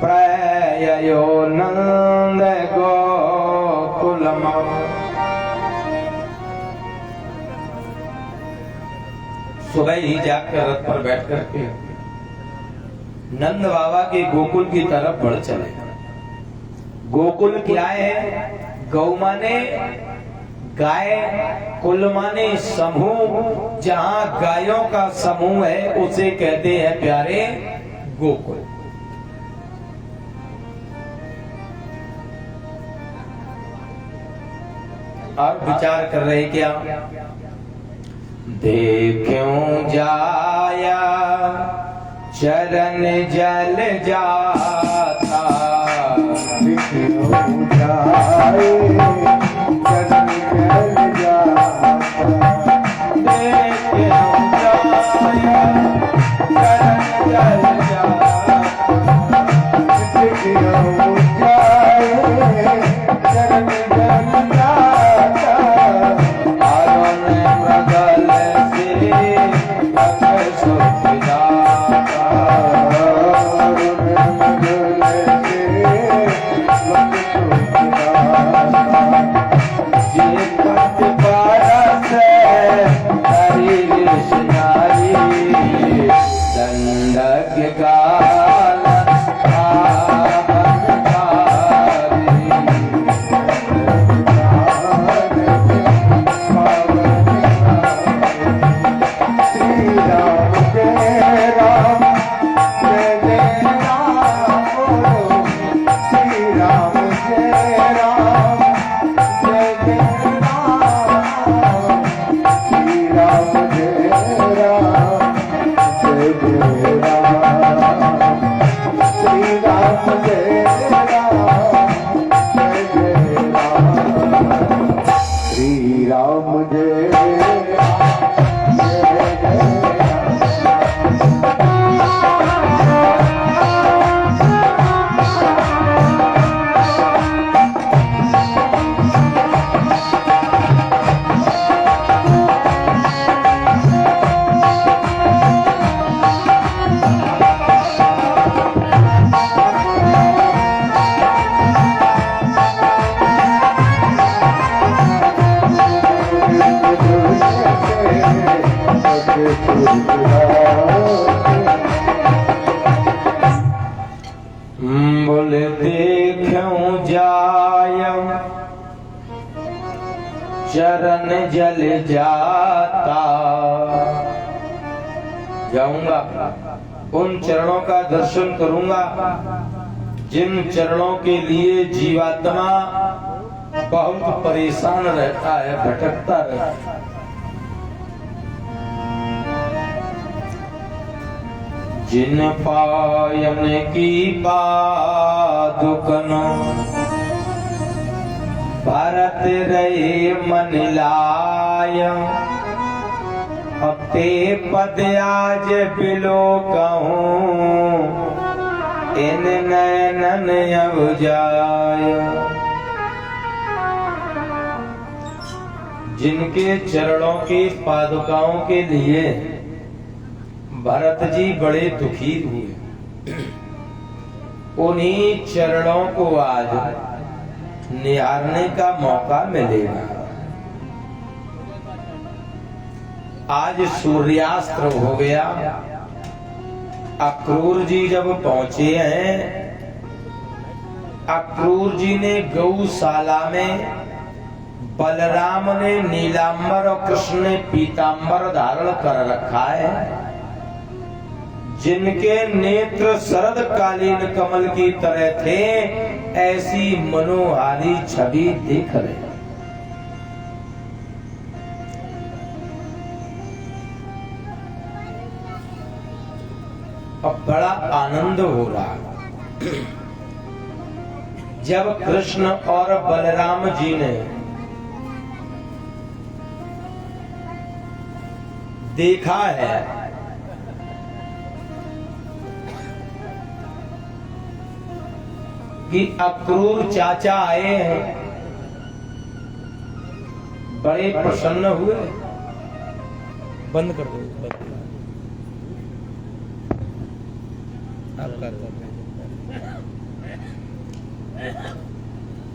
प्रयो नंद गोकुलम। सुबह ही जाकर रथ पर बैठ करके नंद बाबा के गोकुल की तरफ बढ़ चले। गोकुल क्या है? गौ माने गाय, कुल माने समूह। जहां गायों का समूह है उसे कहते हैं प्यारे गोकुल। और विचार कर रहे क्या? देखूं जाया चरण जल जाता, देखूं जाए चरण जल जाता, देखूं जाया चरण जल जाता, देखूं जाए चरण जल जाता। बोले देखूं जाय चरण जल जाता। जाऊंगा उन चरणों का दर्शन करूंगा जिन चरणों के लिए जीवात्मा बहुत परेशान रहता है, भटकता रहता है। जिन पायन की पादुकन भरत रहे मन लाय, अपते पद आज बिलो कहूं इन नयनन अब जाय। जिनके चरणों की पादुकाओं के लिए भरत जी बड़े दुखी हुए, उन्हीं चरणों को आज निहारने का मौका मिलेगा। आज सूर्यास्त हो गया। अक्रूर जी जब पहुंचे हैं, अक्रूर जी ने गौशाला में बलराम ने नीलांबर और कृष्ण ने पीतांबर धारण कर रखा है। जिनके नेत्र शरद कालीन कमल की तरह थे, ऐसी मनोहारी छवि देख रहे। अब बड़ा आनंद हो रहा जब कृष्ण और बलराम जी ने देखा है कि अक्रूर चाचा आए हैं, बड़े प्रसन्न हुए। बंद कर दो।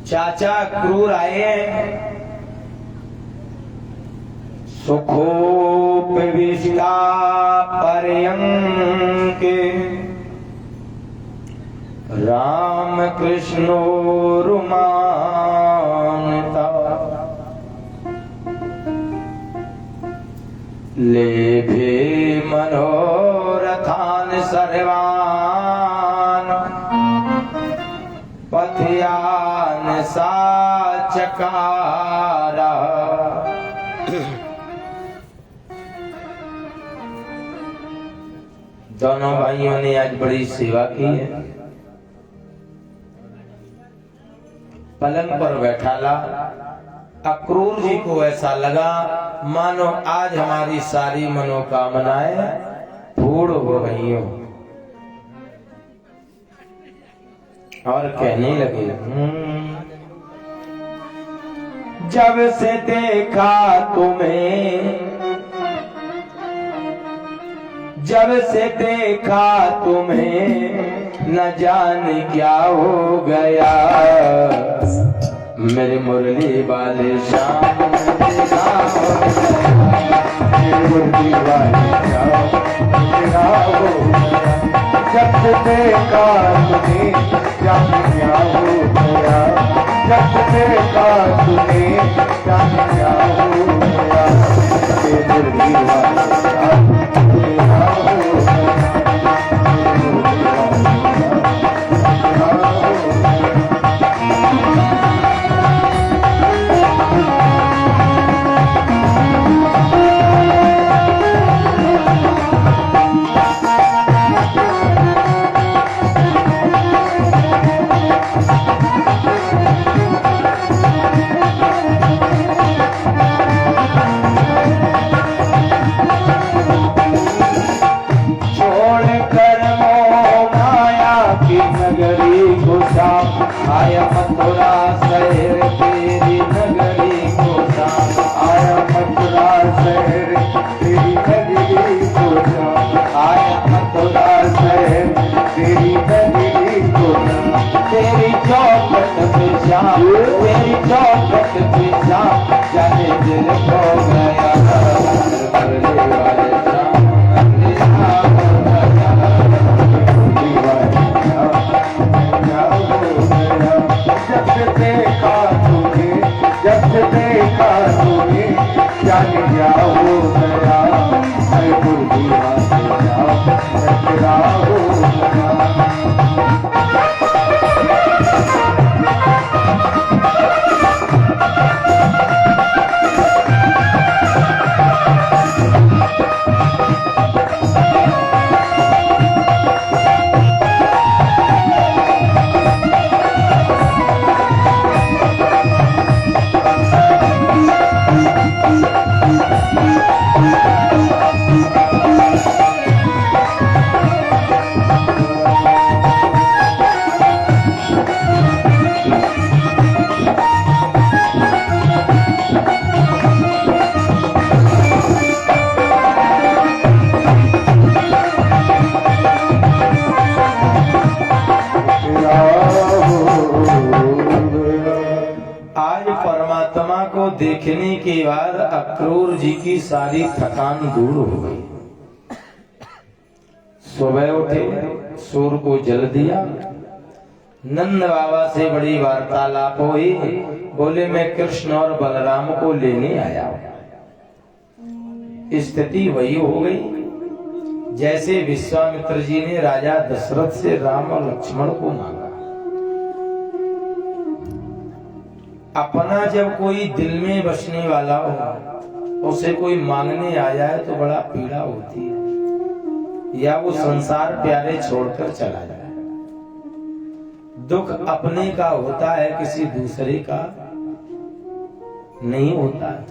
चाचा क्रूर आए सुखोपविष्टा पर्यंके राम कृष्णो रुमानता लेभे मनोरथान सर्वान पथयान साचकारा। दोनों भाइयों ने आज बड़ी सेवा की है। पलंग पर बैठाला अक्रूर जी को ऐसा लगा मानो आज हमारी सारी मनोकामनाएं पूर्ण हो रही हो, और कहने लगे जब से देखा तुम्हें, जब से देखा तुम्हें न जाने क्या हो गया, मेरे मुरली वाले श्याम मेरे मुरली वाले श्याम तेरा हो गया। जब से देखा तुम्हें जाने क्या हो गया, जब से देखा तुम्हें जाने क्या हो गया, मेरे मुरली वाले श्याम तेरा हो गया। आया मथुरा शहर तेरी नगरी को जान, आया मथुरा शहर तेरी नगरी को जान, आया मथुरा शहर तेरी नगरी को जान। तेरी चौखट पे श्याम, तेरी चौखट पे श्याम जाने दिल खो गया, करने वाले श्याम जब से देखा तुम्हें, जब से देखा तुम्हें जाने क्या हो गया, मैं मुर्गी वाले श्याम तेरा हो गया। देखने के बाद अक्रूर जी की सारी थकान दूर हो गई। सुबह उठे, सूर्य को जल दिया, नंद बाबा से बड़ी वार्तालाप हुई। बोले मैं कृष्ण और बलराम को लेने आया। स्थिति वही हो गई जैसे विश्वामित्र जी ने राजा दशरथ से राम और लक्ष्मण को मांगा। अपना जब कोई दिल में बसने वाला हो, उसे कोई मांगने आ जाए तो बड़ा पीड़ा होती है, या वो संसार प्यारे छोड़कर चला जाए। दुख अपने का होता है, किसी दूसरे का नहीं होता है।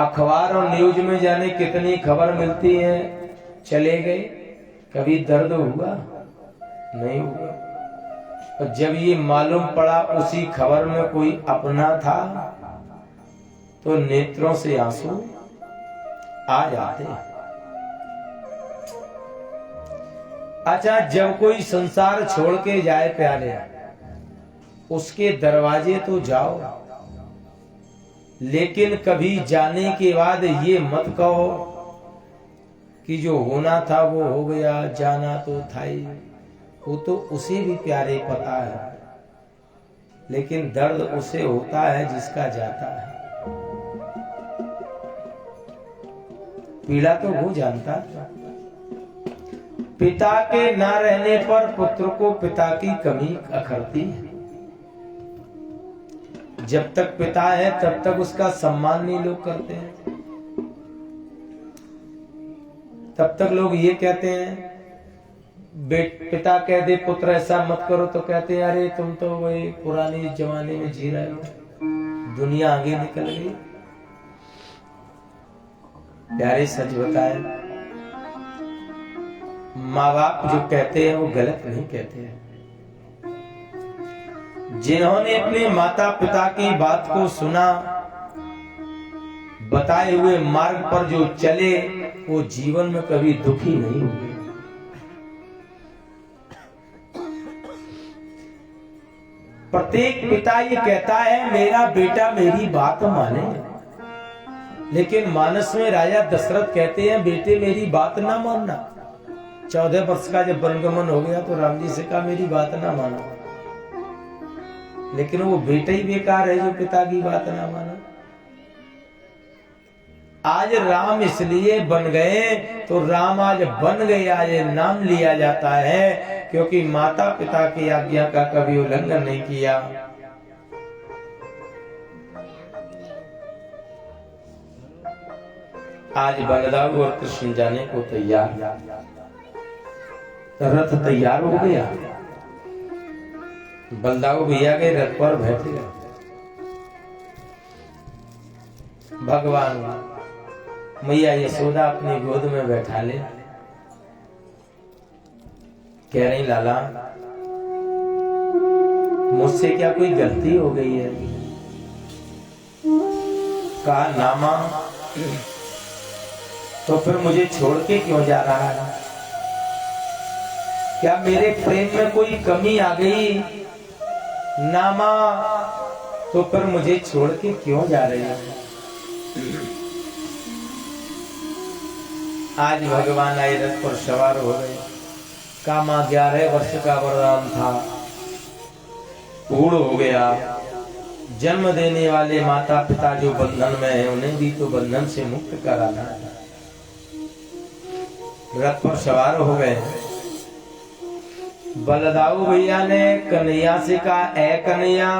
अखबार और न्यूज में जाने कितनी खबर मिलती है, चले गए, कभी दर्द हुआ नहीं हुआ। और जब ये मालूम पड़ा उसी खबर में कोई अपना था, तो नेत्रों से आंसू आ जाते। अच्छा, जब कोई संसार छोड़ के जाए प्यारे, उसके दरवाजे तो जाओ, लेकिन कभी जाने के बाद ये मत कहो कि जो होना था वो हो गया, जाना तो था ही। वो तो उसे भी प्यारे पता है, लेकिन दर्द उसे होता है जिसका जाता है। पीड़ा तो वो जानता है। पिता के ना रहने पर पुत्र को पिता की कमी अखरती है। जब तक पिता है तब तक उसका सम्मान नहीं लोग करते हैं। तब तक लोग ये कहते हैं, पिता कह दे पुत्र ऐसा मत करो, तो कहते हैं अरे तुम तो वही पुरानी जमाने में जी रहे हो, दुनिया आगे निकल गई। प्यारे सच बताए, माँ बाप जो कहते हैं वो गलत नहीं कहते हैं। जिन्होंने अपने माता पिता की बात को सुना, बताए हुए मार्ग पर जो चले, वो जीवन में कभी दुखी नहीं हुए। प्रत्येक पिता ये कहता है मेरा बेटा मेरी बात माने, लेकिन मानस में राजा दशरथ कहते हैं बेटे मेरी बात ना मानना। 14 वर्ष का जब वनगमन हो गया तो राम जी से कहा मेरी बात ना मानो, लेकिन वो बेटा ही बेकार है जो पिता की बात ना माना। आज राम इसलिए बन गए, तो राम आज बन गए, आज नाम लिया जाता है क्योंकि माता पिता की आज्ञा का कभी उल्लंघन नहीं किया। आज बलदाऊ और कृष्ण जाने को तैयार, रथ तैयार हो गया। बलदाऊ भैया के रथ पर बैठे, भगवान मैया यशोदा अपनी गोद में बैठा ले। कह रही लाला मुझसे क्या कोई गलती हो गई है? कहा नामा तो फिर मुझे छोड़ के क्यों जा रहा है? क्या मेरे प्रेम में कोई कमी आ गई? नामा तो फिर मुझे छोड़ के क्यों जा रही है? आज भगवान आए रथ पर सवार हो गए। कामा 11 वर्ष का वरदान था, पूर्ण हो गया। जन्म देने वाले माता पिता जो बंधन में है, उन्हें भी तो बंधन से मुक्त कराना है। रथ पर सवार हो गए। बलदाऊ भैया ने कन्हैया से कहा, ऐ कन्हैया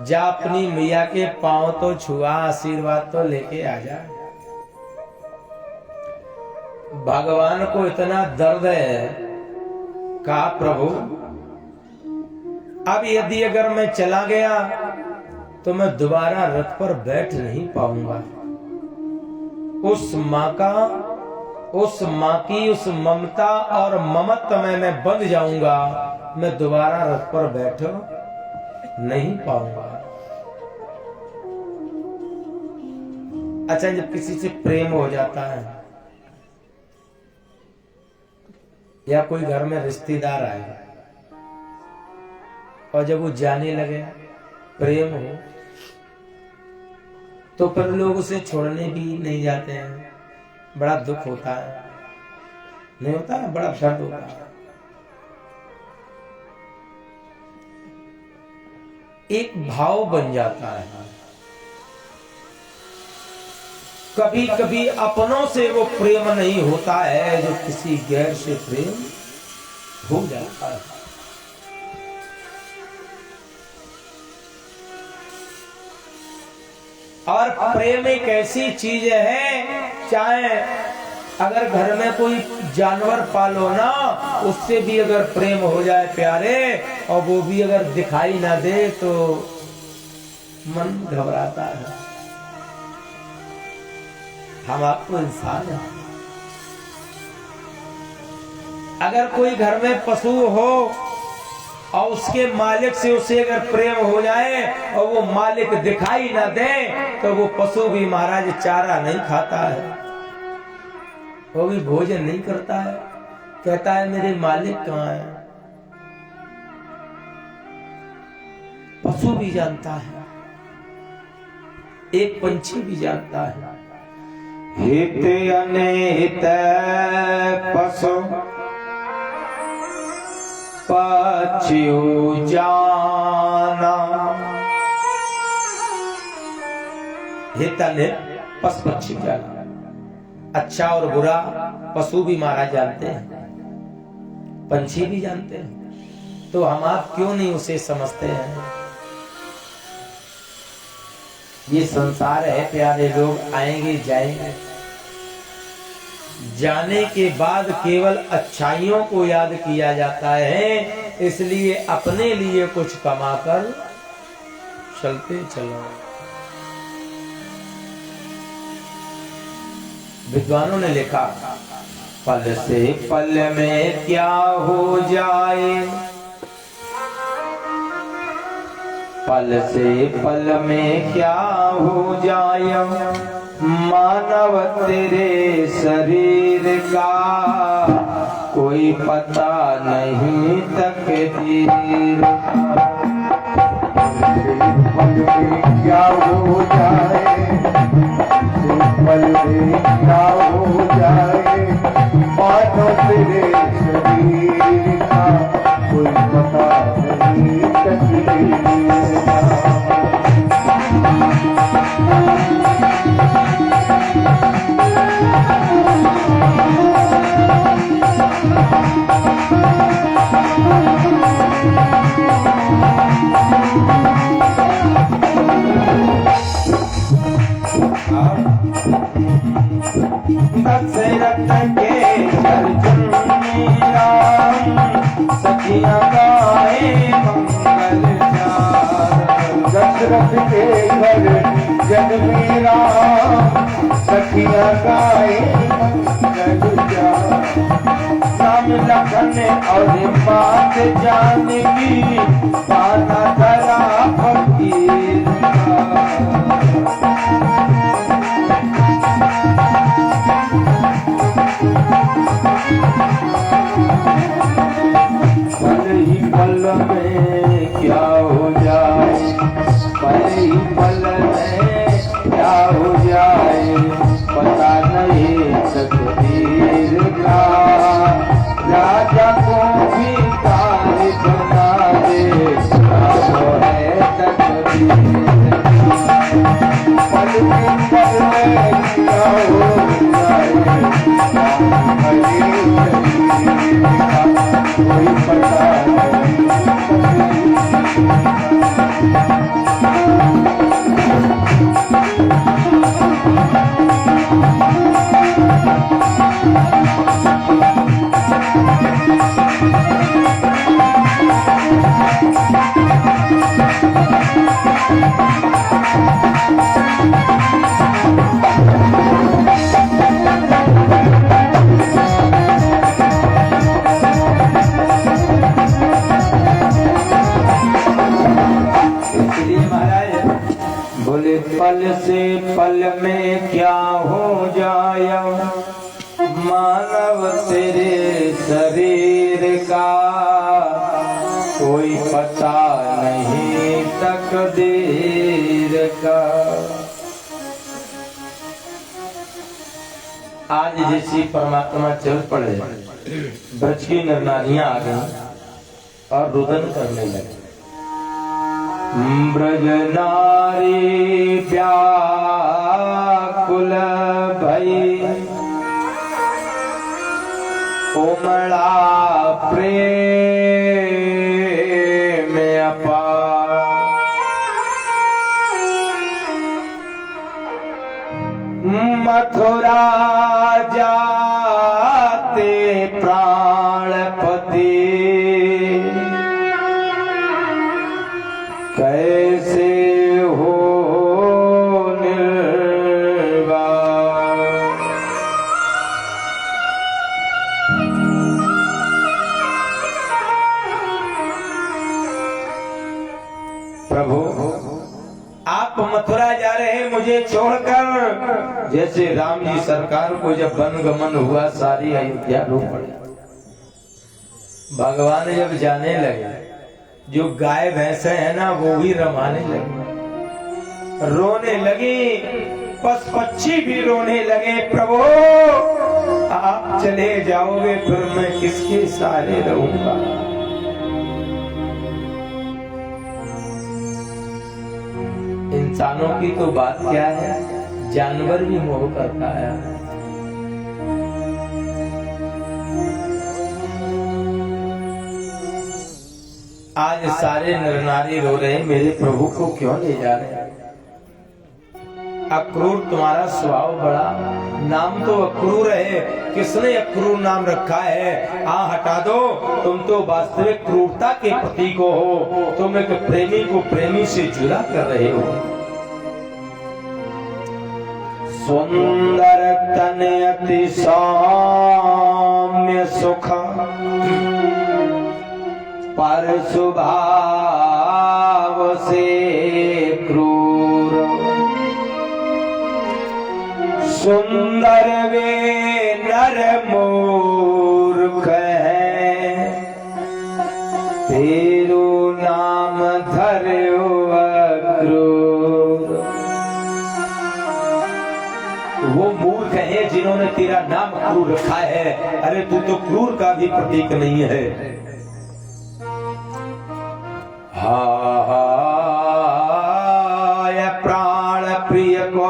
जा अपनी मैया के पांव तो छुआ, आशीर्वाद तो लेके आ जा। भगवान को इतना दर्द है, कहा प्रभु अब यदि अगर मैं चला गया तो मैं दोबारा रथ पर बैठ नहीं पाऊंगा। उस माँ की उस ममता और ममत्व में मैं बंध जाऊंगा, मैं दोबारा रथ पर बैठ नहीं पाऊंगा। अच्छा, जब किसी से प्रेम हो जाता है या कोई घर में रिश्तेदार आए और जब वो जाने लगे, प्रेम हो, तो फिर लोग उसे छोड़ने भी नहीं जाते हैं। बड़ा दुख होता है, नहीं होता है? बड़ा दर्द होता है। एक भाव बन जाता है। कभी कभी अपनों से वो प्रेम नहीं होता है जो किसी गैर से प्रेम हो जाता है। और प्रेम एक ऐसी चीज है, चाहे अगर घर में कोई जानवर पालो ना, उससे भी अगर प्रेम हो जाए प्यारे, और वो भी अगर दिखाई ना दे तो मन घबराता है। हम आपको इंसान हैं। अगर कोई घर में पशु हो और उसके मालिक से उसे अगर प्रेम हो जाए और वो मालिक दिखाई ना दे, तो वो पशु भी महाराज चारा नहीं खाता है, वो भी भोजन नहीं करता है। कहता है मेरे मालिक कहाँ है? पशु भी जानता है, एक पंछी भी जानता है। हित अनित पशु पक्षियों जाना। हित अनित पशु पक्षी जाना, अच्छा और बुरा पशु भी मारा जानते हैं, पंछी भी जानते हैं, तो हम आप क्यों नहीं उसे समझते हैं? ये संसार है प्यारे लोग, आएंगे जाएंगे, जाने के बाद केवल अच्छाइयों को याद किया जाता है, इसलिए अपने लिए कुछ कमाकर चलते चलो। विद्वानों ने लिखा, पल से पल में क्या हो जाए, पल से पल में क्या हो जाए, मानव तेरे शरीर का कोई पता नहीं तकदीर का। पल में क्या हो जाए, पल में क्या हो जाए, मानव तेरे शरीर का कोई पता नहीं तकदीर का। दशरथ के अर्जुन मेरा सखियां गाए मंगल चार। दशरथ के घर जन मेरा सखियां गाए मंगल चार। राम लखन और बात जानकी पाना करा फकीर का। पल ही पल में क्या हो जाए, पल ही पल में क्या हो जाए, पता नहीं तकदीर का। राजा को भी तारी बना दे, वो है तकदीर का। पल ही पल में क्या हो जाए, कोई पता नहीं। पल से पल में क्या हो जाए, मानव तेरे शरीर का कोई पता नहीं तकदीर का। आज जैसी परमात्मा चल पड़े, ब्रज की नरनारियां आ गई और रुदन करने लगे। ब्रज नारी व्याकुल भई, उमड़ा प्रेम अपार। मथुरा जाते प्राणपति, कैसे हो निर्वाण। प्रभु आप मथुरा जा रहे हैं मुझे छोड़कर, जैसे राम जी सरकार को जब वन गमन हुआ सारी अयोध्या रो पड़ी। भगवान जब जाने लगे, जो गाय भैंसे है ना वो भी रमाने लगी, रोने लगी, पशु पक्षी भी रोने लगे। प्रभु आप चले जाओगे फिर मैं किसके सहारे रहूंगा। इंसानों की तो बात क्या है, जानवर भी मोह करता है। आज सारे नर नारी रो रहे, मेरे प्रभु को क्यों ले जा रहे हैं। अक्रूर तुम्हारा स्वभाव बड़ा, नाम तो अक्रूर है, किसने अक्रूर नाम रखा है। हटा दो, तुम तो वास्तविक क्रूरता के प्रतीक हो, तुम एक प्रेमी को प्रेमी से जुदा कर रहे हो। सुंदर तन अति सौम्य सुख पर स्वभाव से क्रूर, सुंदर वे नर मूर्ख है, तेरो नाम धरो अक्रूर। वो मूर्ख है जिन्होंने तेरा नाम क्रूर रखा है। अरे तू तो क्रूर का भी प्रतीक नहीं है। हाय प्राण प्रिय को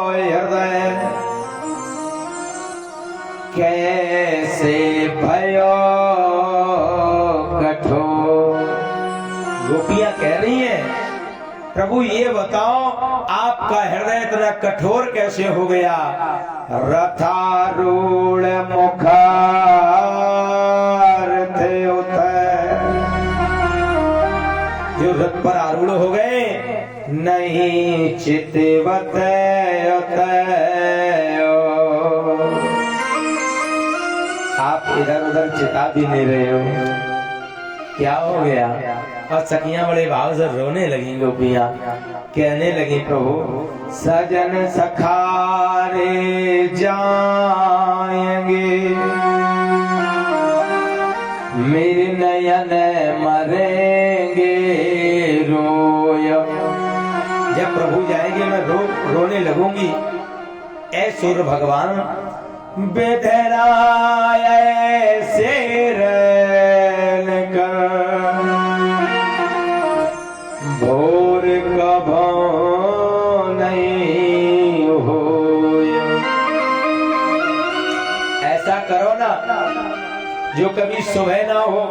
हृदय कैसे भयो कठोर। गोपियां कह रही हैं, प्रभु ये बताओ आपका हृदय इतना कठोर कैसे हो गया। रथारूढ़ मुखार थे जो रथ पर आरूढ़ हो गए, नहीं चितवत आप इधर उधर चिता भी नहीं रहे हो, क्या हो गया। और सखियां बड़े भाव से रोने लगी। गोपियां कहने लगी, प्रभु सजन सखारे जाएंगे, मेरे नयन मरेंगे रोय। जब प्रभु जाएंगे मैं रोने लगूंगी। ऐ सूर्य भगवान बेधराय से भोर कभो नहीं हो। ऐसा करो ना जो कभी सुबह ना हो,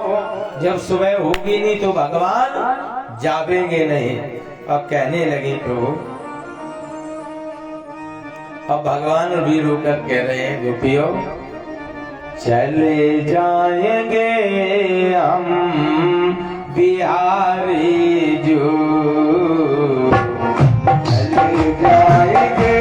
जब सुबह होगी नहीं तो भगवान जागेंगे नहीं। अब कहने लगे प्रभु, अब भगवान भी रोकर कह रहे हैं, गोपियों चले जाएंगे हम बिहारी जो, चले जाएंगे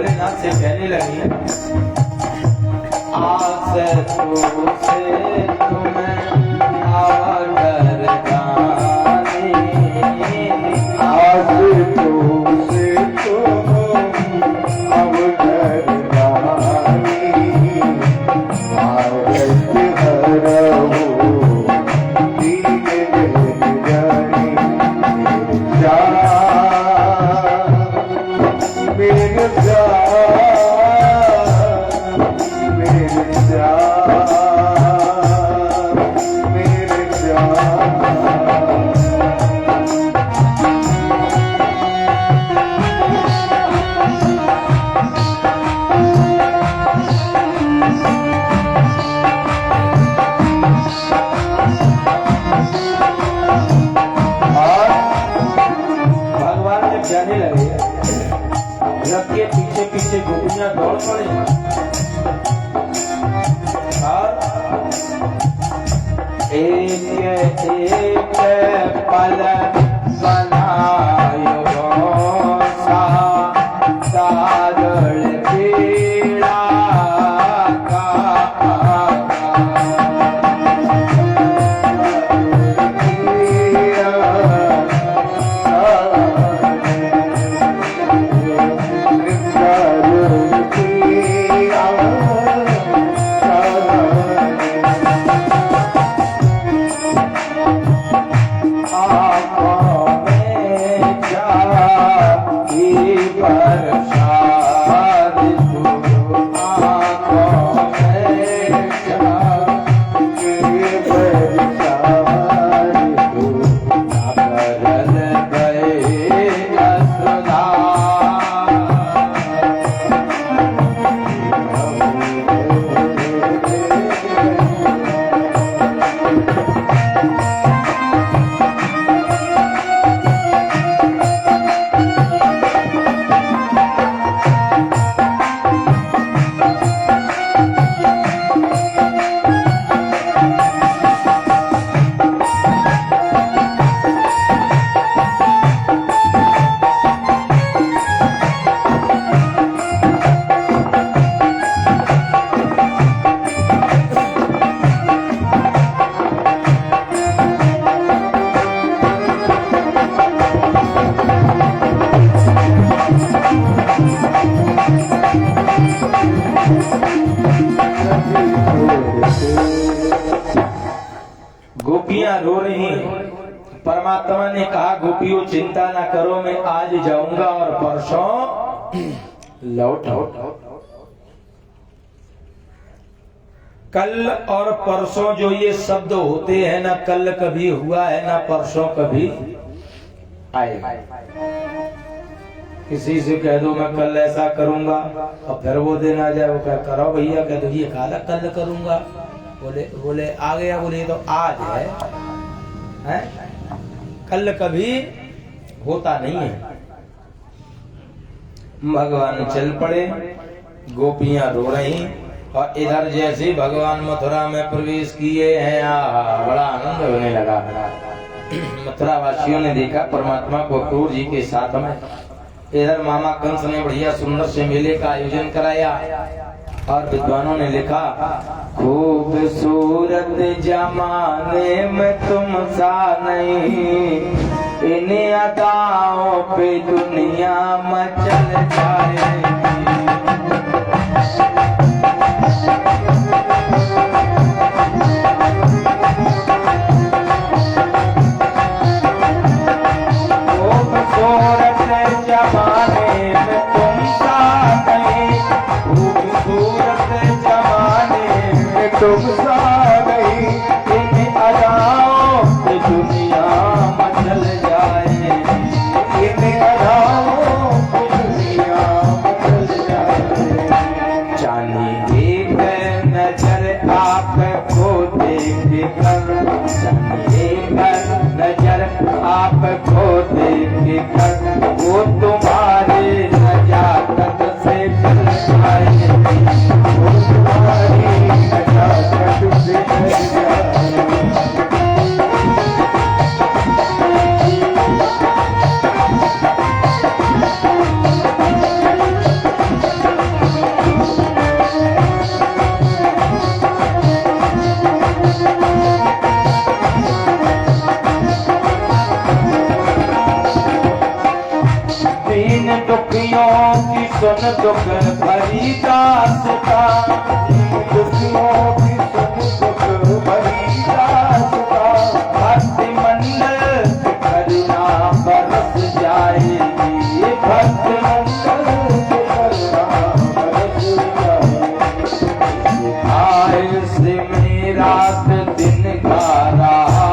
भोलेनाथ से कहने लगी, आज से तुम्हें आवर जाने, आज से तुम अवघर जाने, आरत हरहु दीन जाने, मेरे भगवान जब जाने लगे, रथ के पीछे पीछे गोपियां दौड़ पड़ी और एक एक पल बनायो सा सागल पीड़ा का गोपियां रो रही हैं। परमात्मा ने कहा, गोपियों चिंता ना करो, मैं आज जाऊंगा और परसों लौट आऊंगा। कल और परसों जो ये शब्द होते हैं, ना कल कभी हुआ है ना परसों कभी आएगा। किसी से कह दो मैं कल ऐसा करूंगा और फिर वो दिन आ जाए, वो क्या करो भैया, कह दो ये काला कल करूंगा, बोले आ गया, बोले तो आज है? कल कभी होता नहीं है। भगवान चल पड़े, गोपियां रो रही और इधर जैसे भगवान मथुरा में प्रवेश किए हैं, बड़ा आनंद होने लगा। मथुरा वासियों ने देखा परमात्मा को क्रूर जी के साथ में। इधर मामा कंस ने बढ़िया सुंदर से मेले का आयोजन कराया और विद्वानों ने लिखा, खूबसूरत जमाने में तुम सा नहीं, इन अदाओं पे दुनिया मचल जाएगी। तुम सा नहीं, इन अदाओं पे दुनिया मचल जाए, इन अदाओं पे दुनिया सुख भरी दासता, खुशियों की सुख भरी दास्तां, भक्ति मंडल करुणा बरस जाएगी, भक्ति मंगल के करुणा बरस जाए। आए से मेरा दिन का रहा,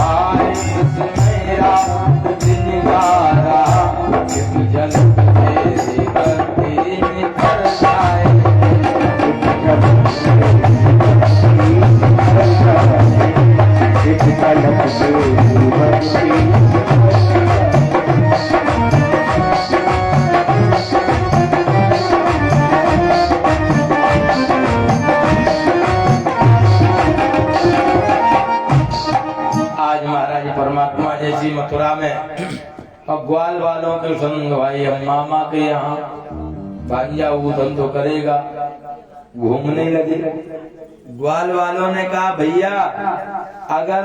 आए से मेरा दिन का रहा, इस जल मेरी भक्ति निखर जाए। एक कलम से भक्ति आज महाराज परमात्मा जैसी मथुरा में अब ग्वाल वालों के संग भाई हम मामा के यहाँ भांजा वो धंधो करेगा, घूमने लगे। ग्वाल वालों ने कहा भैया अगर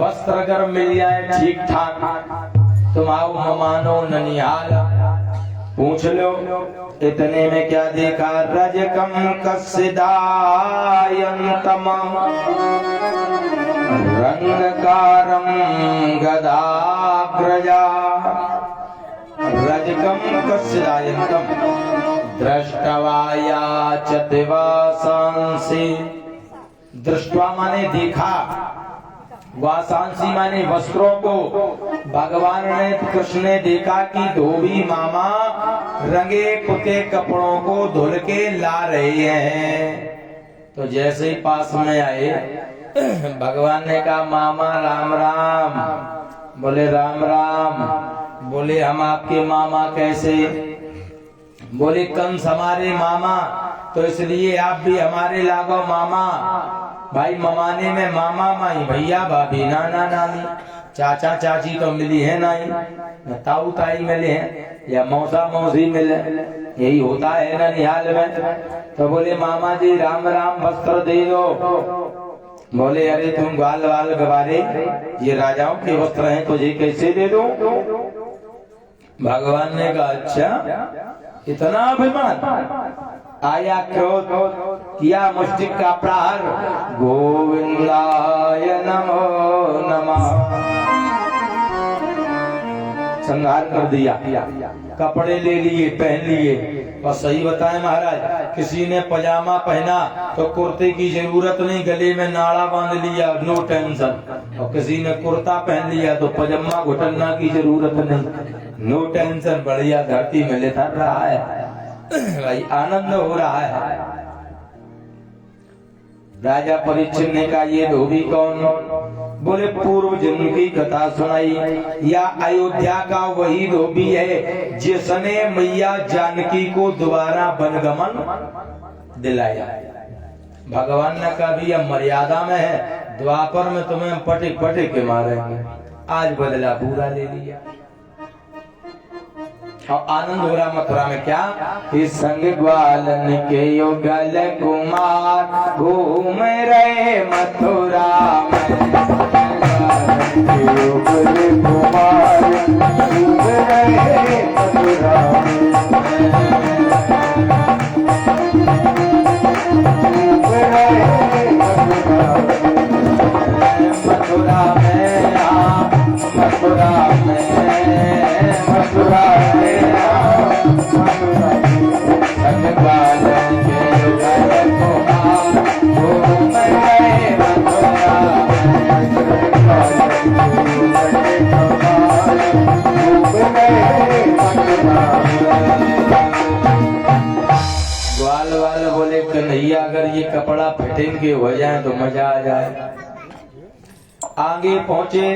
वस्त्र अगर मिल जाए ठीक ठाक तुम आओ ममानो ननिहाल पूछ लो। इतने में क्या देखा, रजकम कसिदायंतम रंगकारम गदाग्रजा, रजकम कसिदायंतम दृष्टवाया च दिवासांसि, दृष्टवा माने देखा, वासांसी माने वस्त्रों को। भगवान ने कृष्ण ने देखा कि धोबी मामा रंगे पुते कपड़ों को धुल के ला रहे हैं। तो जैसे ही पास में आए भगवान ने कहा मामा राम राम। बोले राम राम। बोले हम आपके मामा कैसे? बोले कंस हमारे मामा, तो इसलिए आप भी हमारे लागो मामा। भाई ममाने में मामा माई भैया भाभी नाना नानी चाचा चाची तो मिली है नहीं, न ताऊ ताई मिले हैं या मौसा मौसी मिले, यही होता है ना निहाल में। तो बोले मामा जी राम राम वस्त्र दे दो। बोले अरे तुम ग्वाल वाल गवारे, ये राजाओं के वस्त्र हैं, तुझे कैसे दे दो? भगवान ने कहा अच्छा इतना अभिमान, आया क्रोध, किया मुष्टिक का प्रहार, गोविंदाय नमो नमः, संहार कर दिया। कपड़े ले लिए पहन लिए। और सही बताएं महाराज, किसी ने पजामा पहना तो कुर्ते की जरूरत नहीं, गले में नाड़ा बांध लिया, नो टेंशन। और किसी ने कुर्ता पहन लिया तो पजामा घुटना की जरूरत नहीं, नो टेंशन, बढ़िया धरती में लेटा रहा है भाई, आनंद हो रहा है। राजा परीक्षित ने कहा ये धोबी कौन? बोले पूर्व जन्म की कथा सुनाई, या अयोध्या का वही धोबी है जिसने मैया जानकी को दोबारा वनगमन दिलाया। भगवान ने कहा भी अब मर्यादा में है, द्वापर में तुम्हें पटिक पटिक के मारेंगे, आज बदला पूरा ले लिया। और आनंद हो रहा मथुरा में। क्या इस संग ग्वालन के युगल कुमार घूम रहे मथुरा में, युगल कुमार घूम रहे मथुरा में, घूम रहे मथुरा में, मथुरा में, मथुरा में संग ग्वालन के युगल कुमार घूम रहे मथुरा ग्वाल वाले बोले कन्हैया अगर ये कपड़ा फिटिंग हो जाए तो मजा आ जाए। आगे पहुंचे,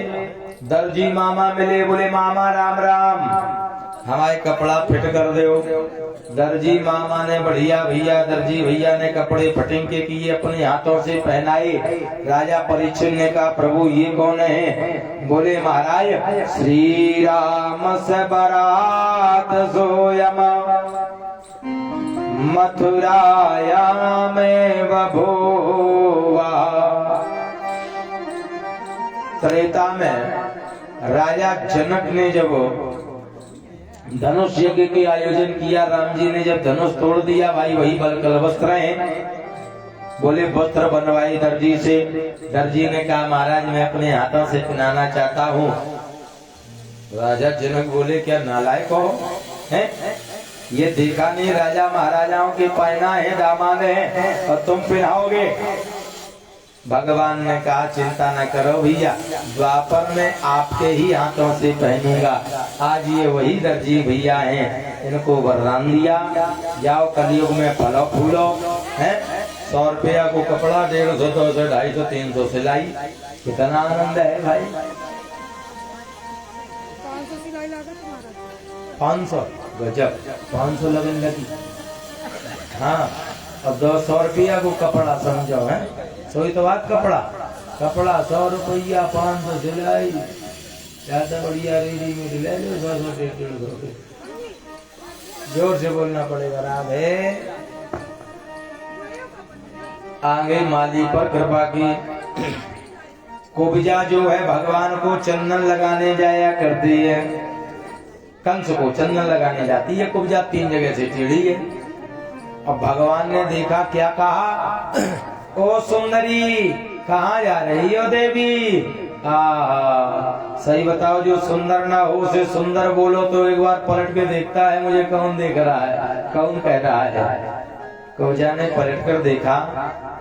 दर्जी मामा मिले। बोले मामा राम राम, हमारे कपड़ा फिट कर दो। दर्जी मामा ने बढ़िया भैया, दर्जी भैया ने कपड़े फिटिंग के किए, अपने हाथों से पहनाए। राजा परीक्षित ने कहा प्रभु ये कौन है? बोले महाराज श्री राम से बरात सोयम मथुराया में बभूवा। त्रेता में राजा जनक ने जब धनुष यज्ञ के आयोजन किया। राम जी ने जब धनुष तोड़ दिया, भाई वही बलकल वस्त्र हैं। बोले वस्त्र बनवाए दर्जी से। दर्जी ने कहा महाराज मैं अपने हाथों से पहनाना चाहता हूँ। राजा जनक बोले क्या नालायक हो, हैं? ये देखा नहीं राजा महाराजाओं के पहना है, दामाद है, और तुम पहनाओगे। भगवान ने कहा चिंता न करो भैया, द्वापर में आपके ही हाथों से पहनूंगा। आज ये वही दर्जी भैया हैं, इनको वरदान दिया, जाओ कलयुग में फलो फूलो। हैं 100 रुपया को कपड़ा, 150, 200, 250, 300 सिलाई। कितना आनंद है भाई। 500 गजब, 500 लगन लगी। हाँ, और 200 रुपया को कपड़ा समझो है, सोई तो बात कपड़ा 100 रुपया, 500 सिलाई। ज्यादा बढ़िया रेडीमेड ले लो 100, 150 रुपये। जोर से बोलना पड़ेगा राधे। आगे माली पर कृपा की। कुब्जा जो है भगवान को चंदन लगाने जाया करती है, कंस को चंदन लगाने जाती है कुब्जा, 3 जगह से टेढ़ी है। अब भगवान ने देखा, क्या कहा, ओ सुंदरी कहाँ जा रही हो देवी। सही बताओ, जो सुंदर ना हो उसे सुंदर बोलो तो एक बार पलट के देखता है मुझे कौन देख रहा है, कौन कह रहा है। कुब्जा ने पलट कर देखा।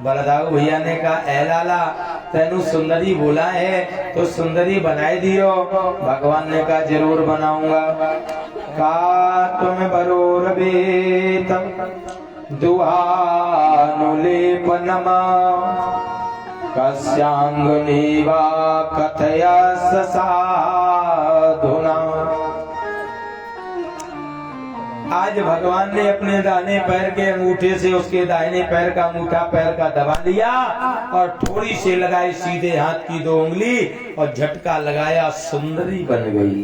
बलदाऊ भैया ने कहा ए लाला तेनू सुंदरी बोला है तो सुंदरी बनाई दियो। भगवान ने कहा जरूर बनाऊंगा। का तुम बरोर बेतम दुहानुलेपनमा कस्यांगनीवा कथयस साधुना। आज भगवान ने अपने दाहिने पैर के अंगूठे से उसके दाहिने पैर का अंगूठा पैर का दबा लिया और थोड़ी से लगाई सीधे हाथ की 2 उंगली और झटका लगाया, सुंदरी बन गई।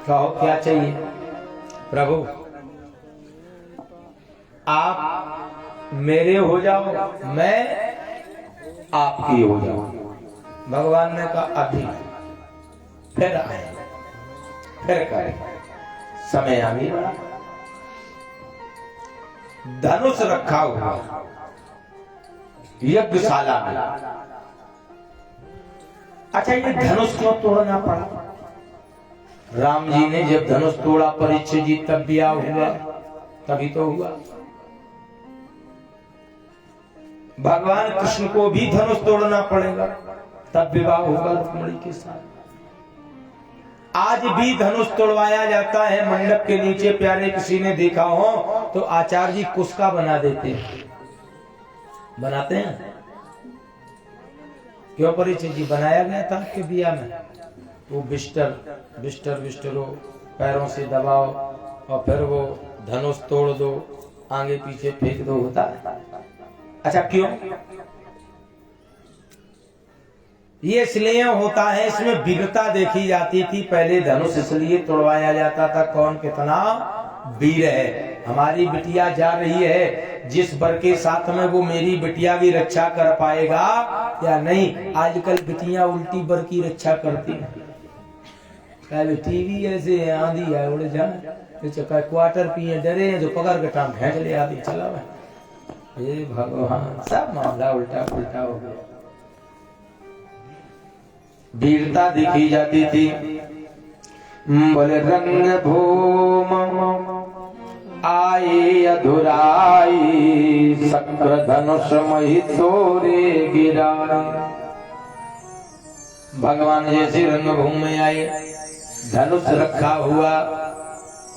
कहो क्या चाहिए प्रभु, आप मेरे हो जाओ, मैं आपकी हो जाऊं। भगवान ने कहा अभी, फिर आए, फिर करें, समय आ गया। धनुष रखा हुआ यज्ञशाला में। अच्छा, ये धनुष क्यों तोड़ना पड़ा? राम जी ने जब धनुष तोड़ा, परीक्षित जी तब ब्याह हुआ, तभी तो हुआ। भगवान कृष्ण को भी धनुष तोड़ना पड़ेगा, तब विवाह होगा रुक्मिणी के साथ। आज भी धनुष तोड़वाया जाता है मंडप के नीचे। प्यारे किसी ने देखा हो तो आचार्य जी कुस्का बना देते हैं, बनाते हैं। क्यों परिचय जी? बनाया गया था आपके बिया में। वो बिस्टरो पैरों से दबाओ और फिर वो धनुष तोड़ दो, आगे पीछे फेंक दो, होता है। अच्छा, क्यों ये इसलिए होता है? इसमें वीरता देखी जाती थी। पहले धनुष इसलिए तोड़वाया जाता था, कौन कितना वीर है। हमारी बिटिया जा रही है, जिस वर के साथ में वो मेरी बिटिया की रक्षा कर पाएगा या नहीं। आजकल बिटियां उल्टी वर की रक्षा करती हैं। पहले टीवी ऐसे आंधी है उड़ जाए, चक्कर क्वार्टर पिए डरे हैं, जो पकड़ के टांग खेच ले आदि चला हुआ। ये भगवान, सब मामला उल्टा पुल्टा हो गया। वीरता दिखी जाती थी। बोले रंग भूम आए अधुराई, शक्र धनुष मही तोरे गिरा। भगवान जैसे रंगभूमि में आए, धनुष रखा हुआ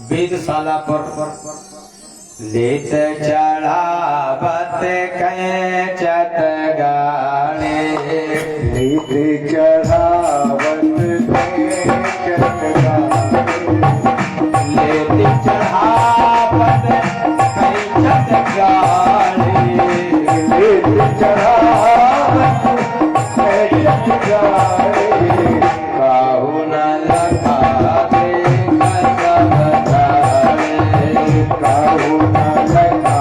वेदशाला पर, लेत चढ़ावत कैचत गाने, लेत चढ़ावत कैचत गाने, लेत चढ़ावत कैचत गाने, लेत चढ़ावत कैचत गाने। काहू न लगा दे कदम धारे, काहू न लगा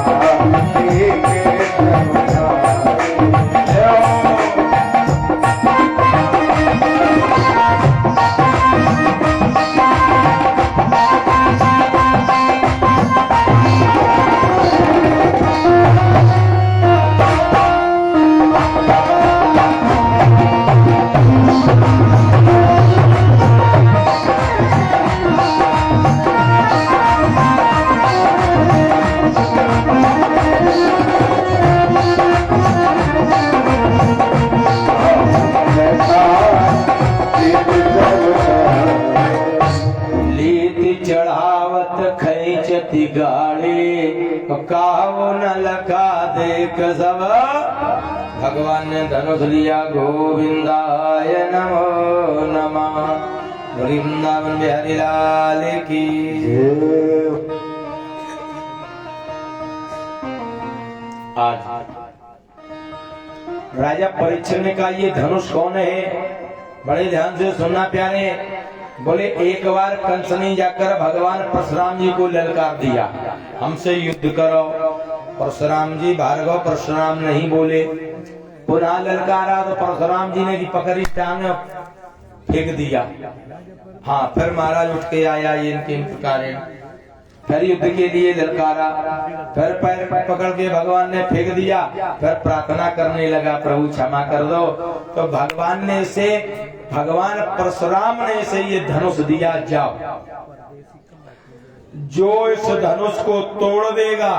दे कदम धारे। थी गाड़ी काहो न लखा देख सब भगवान ने धनुष लिया गोविंदाय नमो नमः। वृंदावन बिहारी लाल की। आज राजा परीक्षित ने कहा ये धनुष कौन है? बड़े ध्यान से सुनना प्यारे। बोले एक बार कंस ने जाकर भगवान परशुराम जी को ललकार दिया, हमसे युद्ध करो। परशुराम जी भार्गव परशुराम नहीं बोले। पुनः ललकारा तो परशुराम जी ने की पकड़ी टांग फेंक दिया। हाँ, फिर महाराज उठ के आया इनके प्रकार, फिर युद्ध के लिए ललकारा, फिर पैर पकड़ के भगवान ने फेंक दिया, फिर प्रार्थना करने लगा प्रभु क्षमा कर दो। तो भगवान परशुराम ने इसे ये धनुष दिया, जाओ जो इस धनुष को तोड़ देगा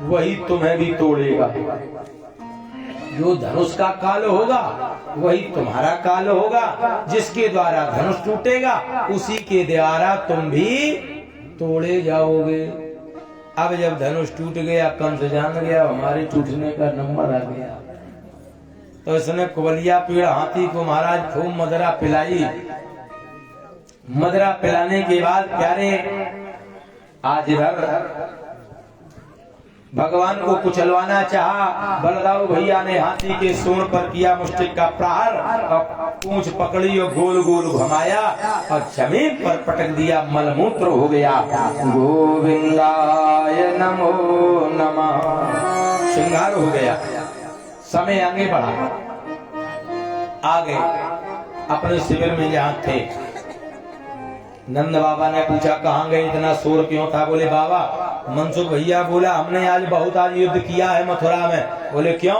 वही तुम्हें भी तोड़ेगा। जो धनुष का काल होगा वही तुम्हारा काल होगा। जिसके द्वारा धनुष टूटेगा उसी के द्वारा तुम भी तोड़े जाओगे। अब जब धनुष टूट गया, कंस जान गया हमारे टूटने का नंबर आ गया, तो इसने कुबलिया पीड़ हाथी को महाराज खूब मदरा पिलाई। मदरा पिलाने के बाद प्यारे आज भगवान को कुचलवाना चाहा। बलदाऊ भैया ने हाथी के सूंड पर किया मुष्टिक का प्रहार और पूंछ पकड़ी और गोल गोल घुमाया और जमीन पर पटक दिया, मलमूत्र हो गया। गोविंदाय नमो नमः। श्रृंगार हो गया। समय आगे बढ़ा, आगे अपने शिविर में जहाँ थे नंद बाबा ने पूछा कहाँ गए, इतना शोर क्यों था? बोले बाबा मनसुख भैया बोला हमने आज युद्ध किया है मथुरा में। बोले क्यों?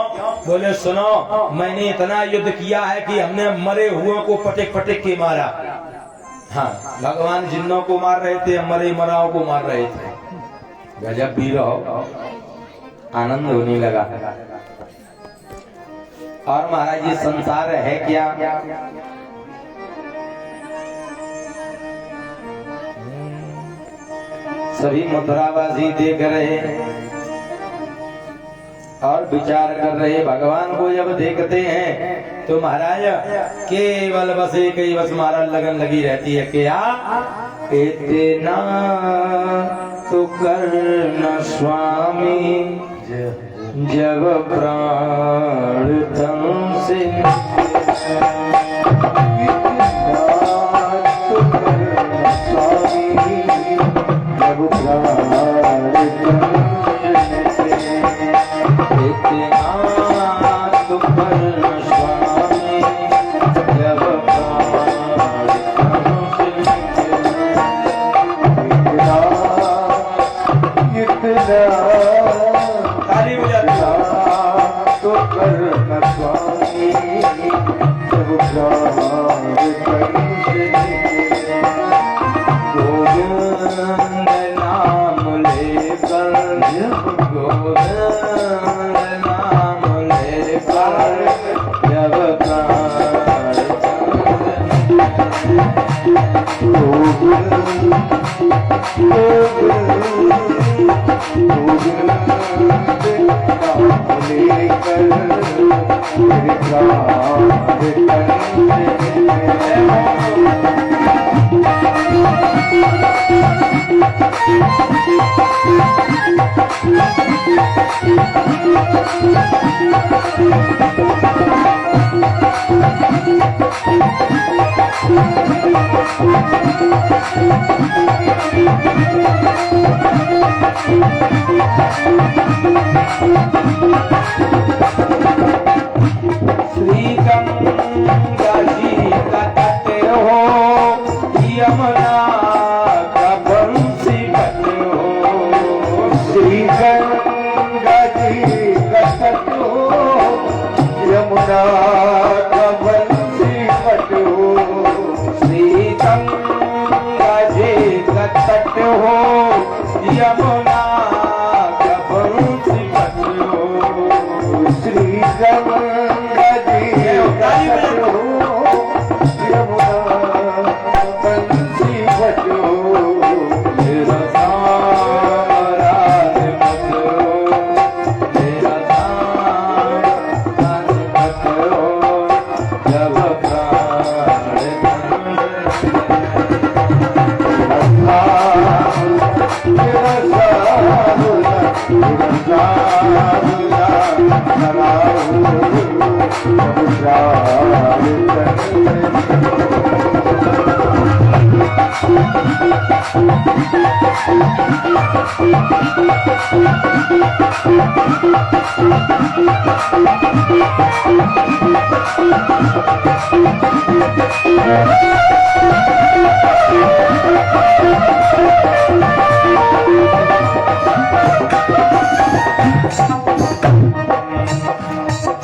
बोले सुनो, मैंने इतना युद्ध किया है कि हमने मरे हुओं को पटक पटक के मारा। हाँ, भगवान जिन्नों को मार रहे थे, मरे मराओं को मार रहे थे। गजब भी रहो, आनंद होने लगा। और महाराज ये संसार है क्या? सभी मथुरावासी देख रहे और विचार कर रहे। भगवान को जब देखते हैं तो महाराज केवल बस एक ही बस महाराज लगन लगी रहती है। क्या इतना तो करना स्वामी जब प्राण तन से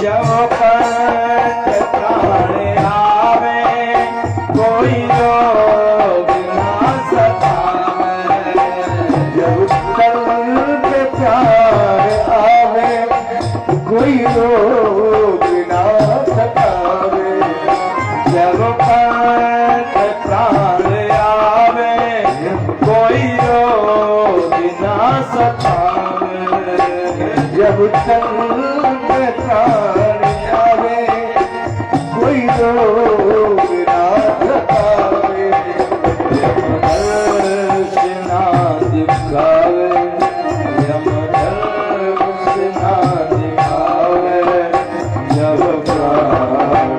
जब पंथ प्राण आवे कोई रोग ना सतावे। जब पंथ प्राण आवे कोई रोग ना सतावे। जब पंथ प्राण आवे कोई रोग ना सतावे। जब पंथ प्राण आवे कोई रोग ना सतावे। यमदर्श ना दिखावे, यमदर्श ना दिखावे, जब प्राण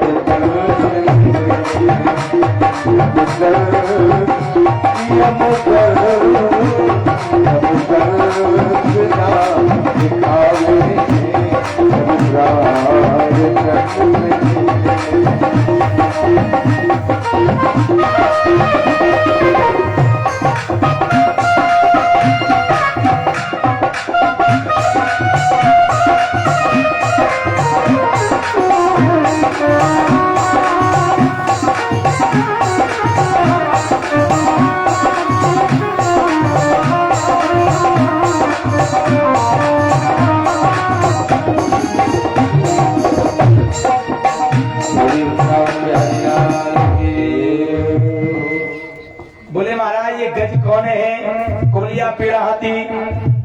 बोले महाराज ये गज कौन है? कुलिया पीड़ा हाथी।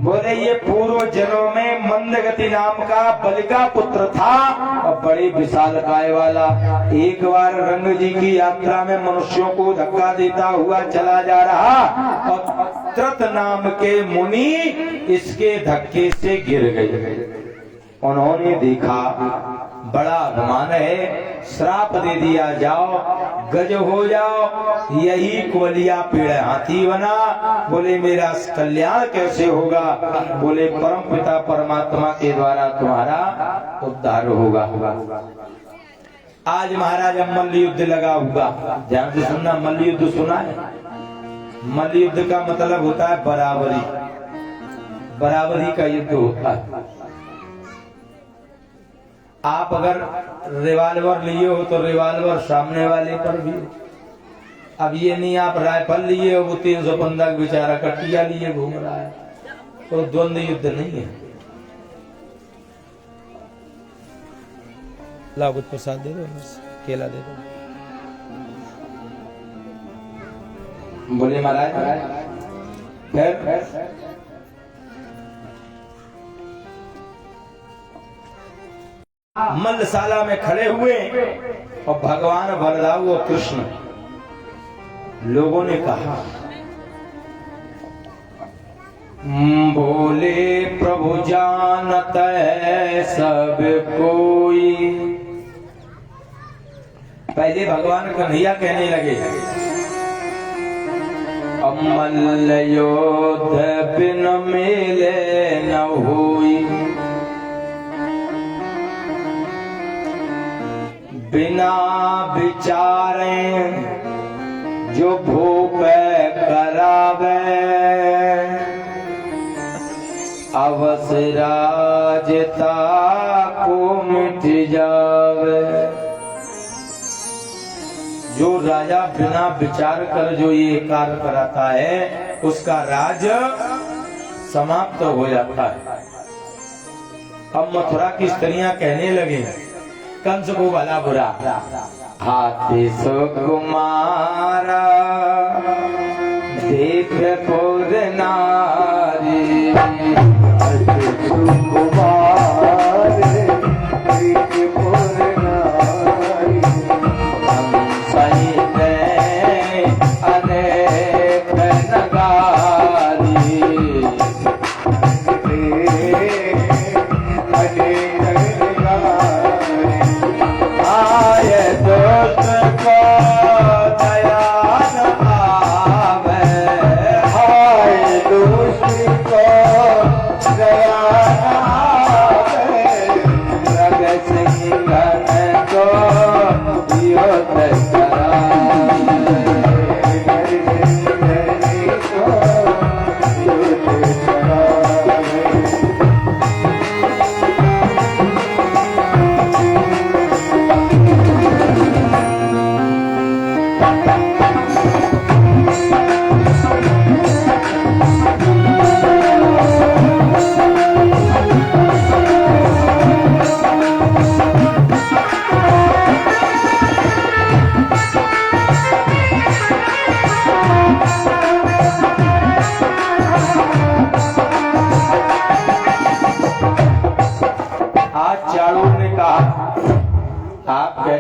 बोले ये पूर्व जन्मों में मंदगति नाम का बलि का पुत्र था और बड़ी विशाल काय वाला। एक बार रंग जी की यात्रा में मनुष्यों को धक्का देता हुआ चला जा रहा और त्रत नाम के मुनि इसके धक्के से गिर गए। उन्होंने देखा बड़ा अभिमान है, श्राप दे दिया, जाओ गज हो जाओ, यही कोलिया पेड़ हाथी बना। बोले मेरा कल्याण कैसे होगा? बोले परम पिता परमात्मा के द्वारा तुम्हारा उद्धार होगा। आज महाराज मल्ल युद्ध लगा हुआ, ध्यान से सुनना। मल्ल युद्ध सुना है? मल्ल युद्ध का मतलब होता है बराबरी, बराबरी का युद्ध होता है। आप अगर रिवाल्वर लिए हो तो रिवाल्वर सामने वाले पर भी। अब ये नहीं आप राइफल लिए हो, वो 315 बेचारा कटिया लिए घूम रहा है, तो द्वंद्व युद्ध नहीं है। लाओ कुछ प्रसाद दे दो, केला दे दो। बोले महाराज फिर मल्लशाला में खड़े हुए और भगवान बलराम और कृष्ण, लोगों ने कहा बोले प्रभु जानत है सब कोई। पहले भगवान कन्हैया कहने लगे अमल योद्ध बिन मिले न हुई, बिना विचारे जो भूप करावे, अवसराजता को मिट जावे। जो राजा बिना विचार कर जो ये कार्य कराता है उसका राज समाप्त हो जाता है। अब मथुरा की स्त्रियां कहने लगे कंस को भला बुरा, हाथी सुकुमारा देख पुर नारी, सुकुमार देख पुर नारी, सहित अनेक नगारी, आए दोस्त को दया न आवे,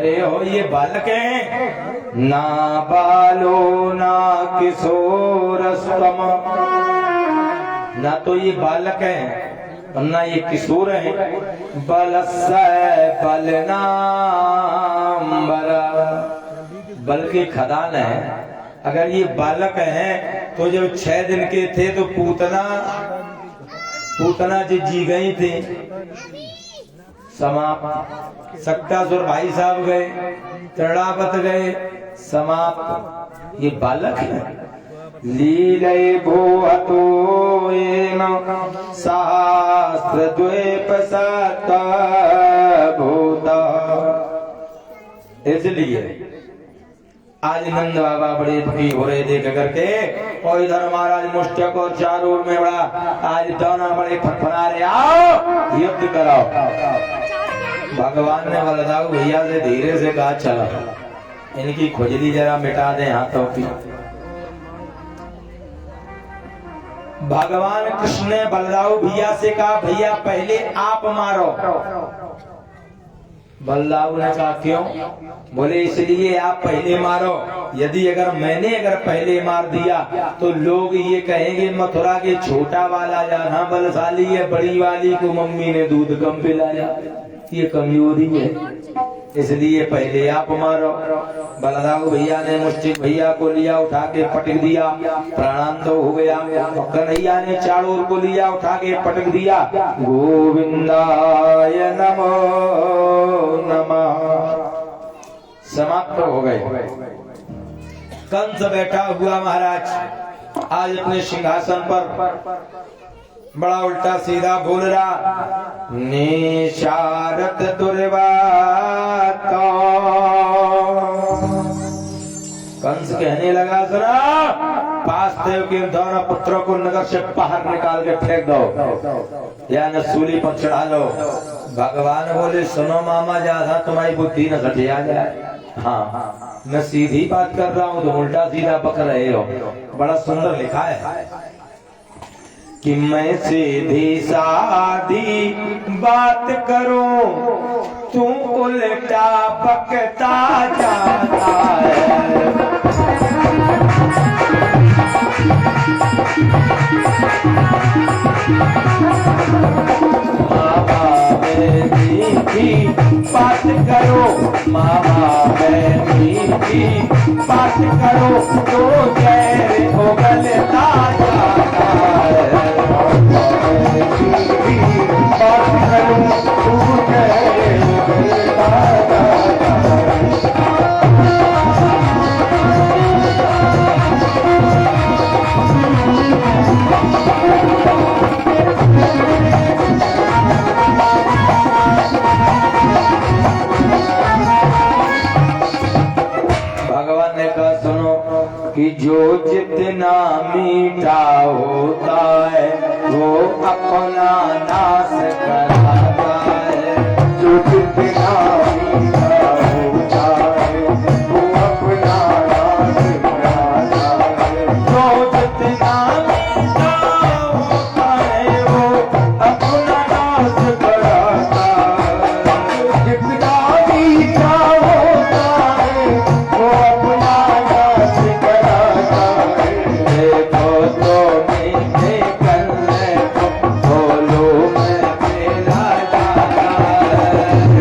रहे हो ये बालक हैं, ना बालो ना किशोर स्तम, ना तो ये बालक हैं और ना ये किशोर हैं। बलस्य बलनाम्बर, बल के खदान है। अगर ये बालक हैं तो जब 6 दिन के थे तो पूतना जी गई थी, समाप्त। सक्तासुर भाई साहब गए, तड़ापत गए, समाप्त। ये बालक है। लीलय भूहतो येन सहस्र द्वीप सत भूता। इसलिए आज नंद बाबा बड़े दुखी हो रहे देख करके, और इधर महाराज मुष्टक और चारों ओर में बड़ा आज दोनों बड़े फटफड़ा रहे, आओ युद्ध कराओ। भगवान ने बलदाऊ भैया से धीरे से कहा चलो इनकी खुजली जरा मिटा दे हाथों की। भगवान कृष्ण ने बलदाऊ भैया से कहा भैया पहले आप मारो। बलदाऊ ने कहा क्यों? बोले इसलिए आप पहले मारो, यदि मैंने पहले मार दिया तो लोग ये कहेंगे मथुरा के छोटा वाला ज्यादा बलशाली है, बड़ी वाली को मम्मी ने दूध कम पिलाया। ये कमजोरी है, इसलिए पहले आप मारो। बलदाऊ भैया ने मुष्टिक भैया को लिया, उठा के पटक दिया, प्राणांत हो गया। और कन्हैया ने चारों को लिया, उठा के पटक दिया। गोविंदाय नमो नमः, समाप्त हो गए। कंस बैठा हुआ महाराज आज अपने सिंहासन पर बड़ा उल्टा सीधा बोल रहा, निशारत दुर्वात। कंस कहने लगा सुना, पास थे कि दोनों पुत्रों को नगर से बाहर निकाल के फेंक दो या न सूली पर चढ़ा लो। भगवान बोले सुनो मामा, ज्यादा तुम्हारी बुद्धि न घटिया जाए। हाँ मैं सीधी बात कर रहा हूँ, तो उल्टा सीधा पक रहे हो। बड़ा सुंदर लिखा है कि मैं सीधी साधी बात करूं, तू उल्टा बकता जाता है। मामा मैं मीठी बात करो, मामा मैं मीठी बात करो, तो गैर उगलता जाता है। भगवान ने कहा सुनो कि जो जितना मीठा होता है वो अपना नाश कराता है। जो जितना मीठा होता है वो अपना नाश कराता है। जो जितना मीठा होता है वो अपना नाश कराता है। जितना मीठा होता है वो अपना नाश कराता है। देखो तो मीठे कल्ले को बोलो मैं मेरा जाता है।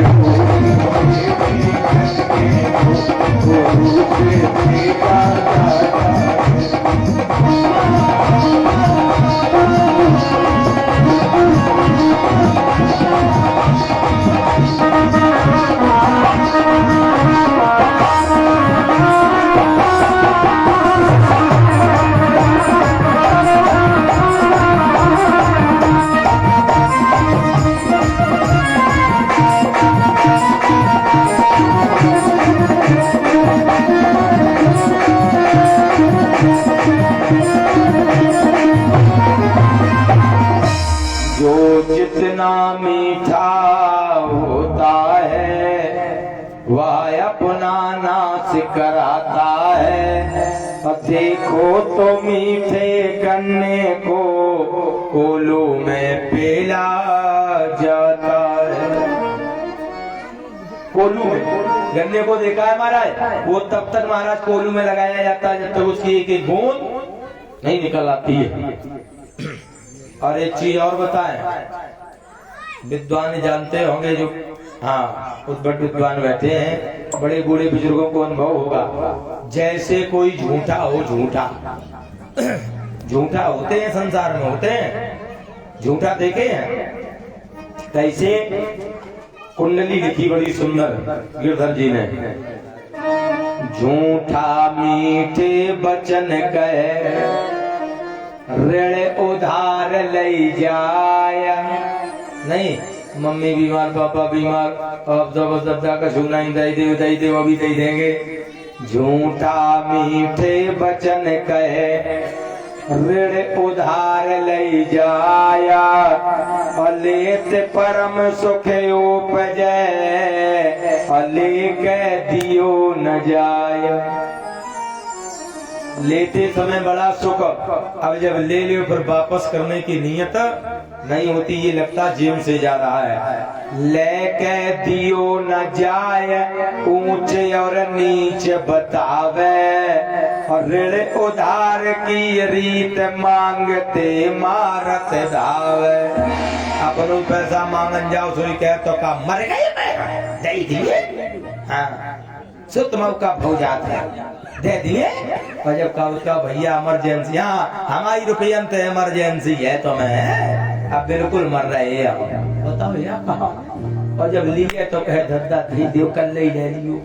जो जितना मीठा होता है वह अपना नाश कराता है। अब देखो तो मीठे गन्ने को कोलो में पेला जाता है। कोलू में गन्ने को देखा है महाराज, वो तब तक महाराज कोल्हू में लगाया जाता है जब तक उसकी एक एक बूंद नहीं निकल आती है। और एक चीज और बताएं, विद्वान जानते होंगे जो, हाँ उद्भट विद्वान बैठे हैं, बड़े बूढ़े बुजुर्गों को अनुभव होगा, जैसे कोई झूठा हो, झूठा झूठा होते हैं संसार में, होते हैं झूठा देखे हैं कैसे। कुंडली लिखी बड़ी सुंदर गिरधर जी ने, झूठा मीठे बचन कहे ऋण उधार ले जाया। नहीं, मम्मी बीमार, पापा बीमार, अब जबरदस्त का सुना ही दई दे अभी दे देंगे। झूठा मीठे बचन कहे ऋण उधार ले जाया, अलेत परम सुख उपजै अलेक दियो न जाय। लेते समय बड़ा सुख, अब जब ले लियो फिर वापस करने की नीयत नहीं होती, ये लगता जेब से जा रहा है। लेके दियो न जाए ऊंच और नीच बतावे, और ऋण उधार की रीत मांगते मारत धावे। अपन पैसा मांगन जाओ सोई कह तो का मर गए मैं दे दिए, हाँ सुत मौका भौ जात है दे दिए। और जब कहा उसका भैया इमरजेंसी, हाँ हमारी रुपया तो इमरजेंसी है तो मैं अब बिल्कुल मर रहे हैं, बताओ भैया कहा। और जब लिए तो कहे धद्दा धी देव कल ले लियो।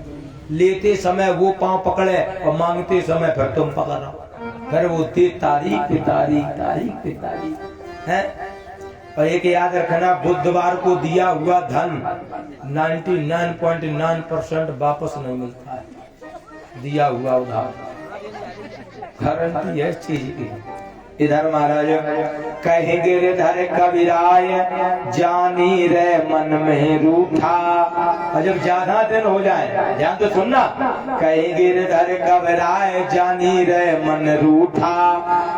लेते समय वो पांव पकड़े और मांगते समय फिर तुम पकड़ो, फिर वो तारीख पे तारीख, तारीख पे तारीख है। और एक याद रखना, बुधवार को दिया हुआ धन 99.9% वापस नहीं मिलता है, दिया हुआ उधार, गारंटी है इस चीज की। इधर महाराज कहेंगे रे धर कबीराय जानी रे मन में रूठा। और जब ज्यादा दिन हो जाए, ध्यान तो सुनना, कहेंगे रे धर कबीराय जानी रे मन रूठा,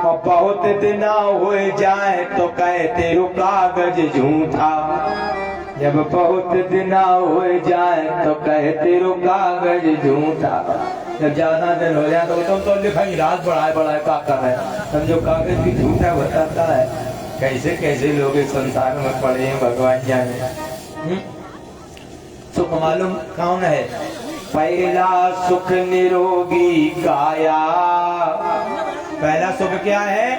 और बहुत दिन हो जाए तो कहते रो कागज झूठा। जब बहुत दिन हो जाए तो कहते रो कागज झूठा। जब ज्यादा दिन हो जाए तो तुम तो लिखाई रात बढ़ाए बढ़ाए का कर रहे, समझो कागज भी झूठा बताता है। कैसे कैसे लोग इस संसार में पड़े हैं भगवान जाने। सुख मालूम कौन है? पहला सुख निरोगी काया। पहला सुख क्या है?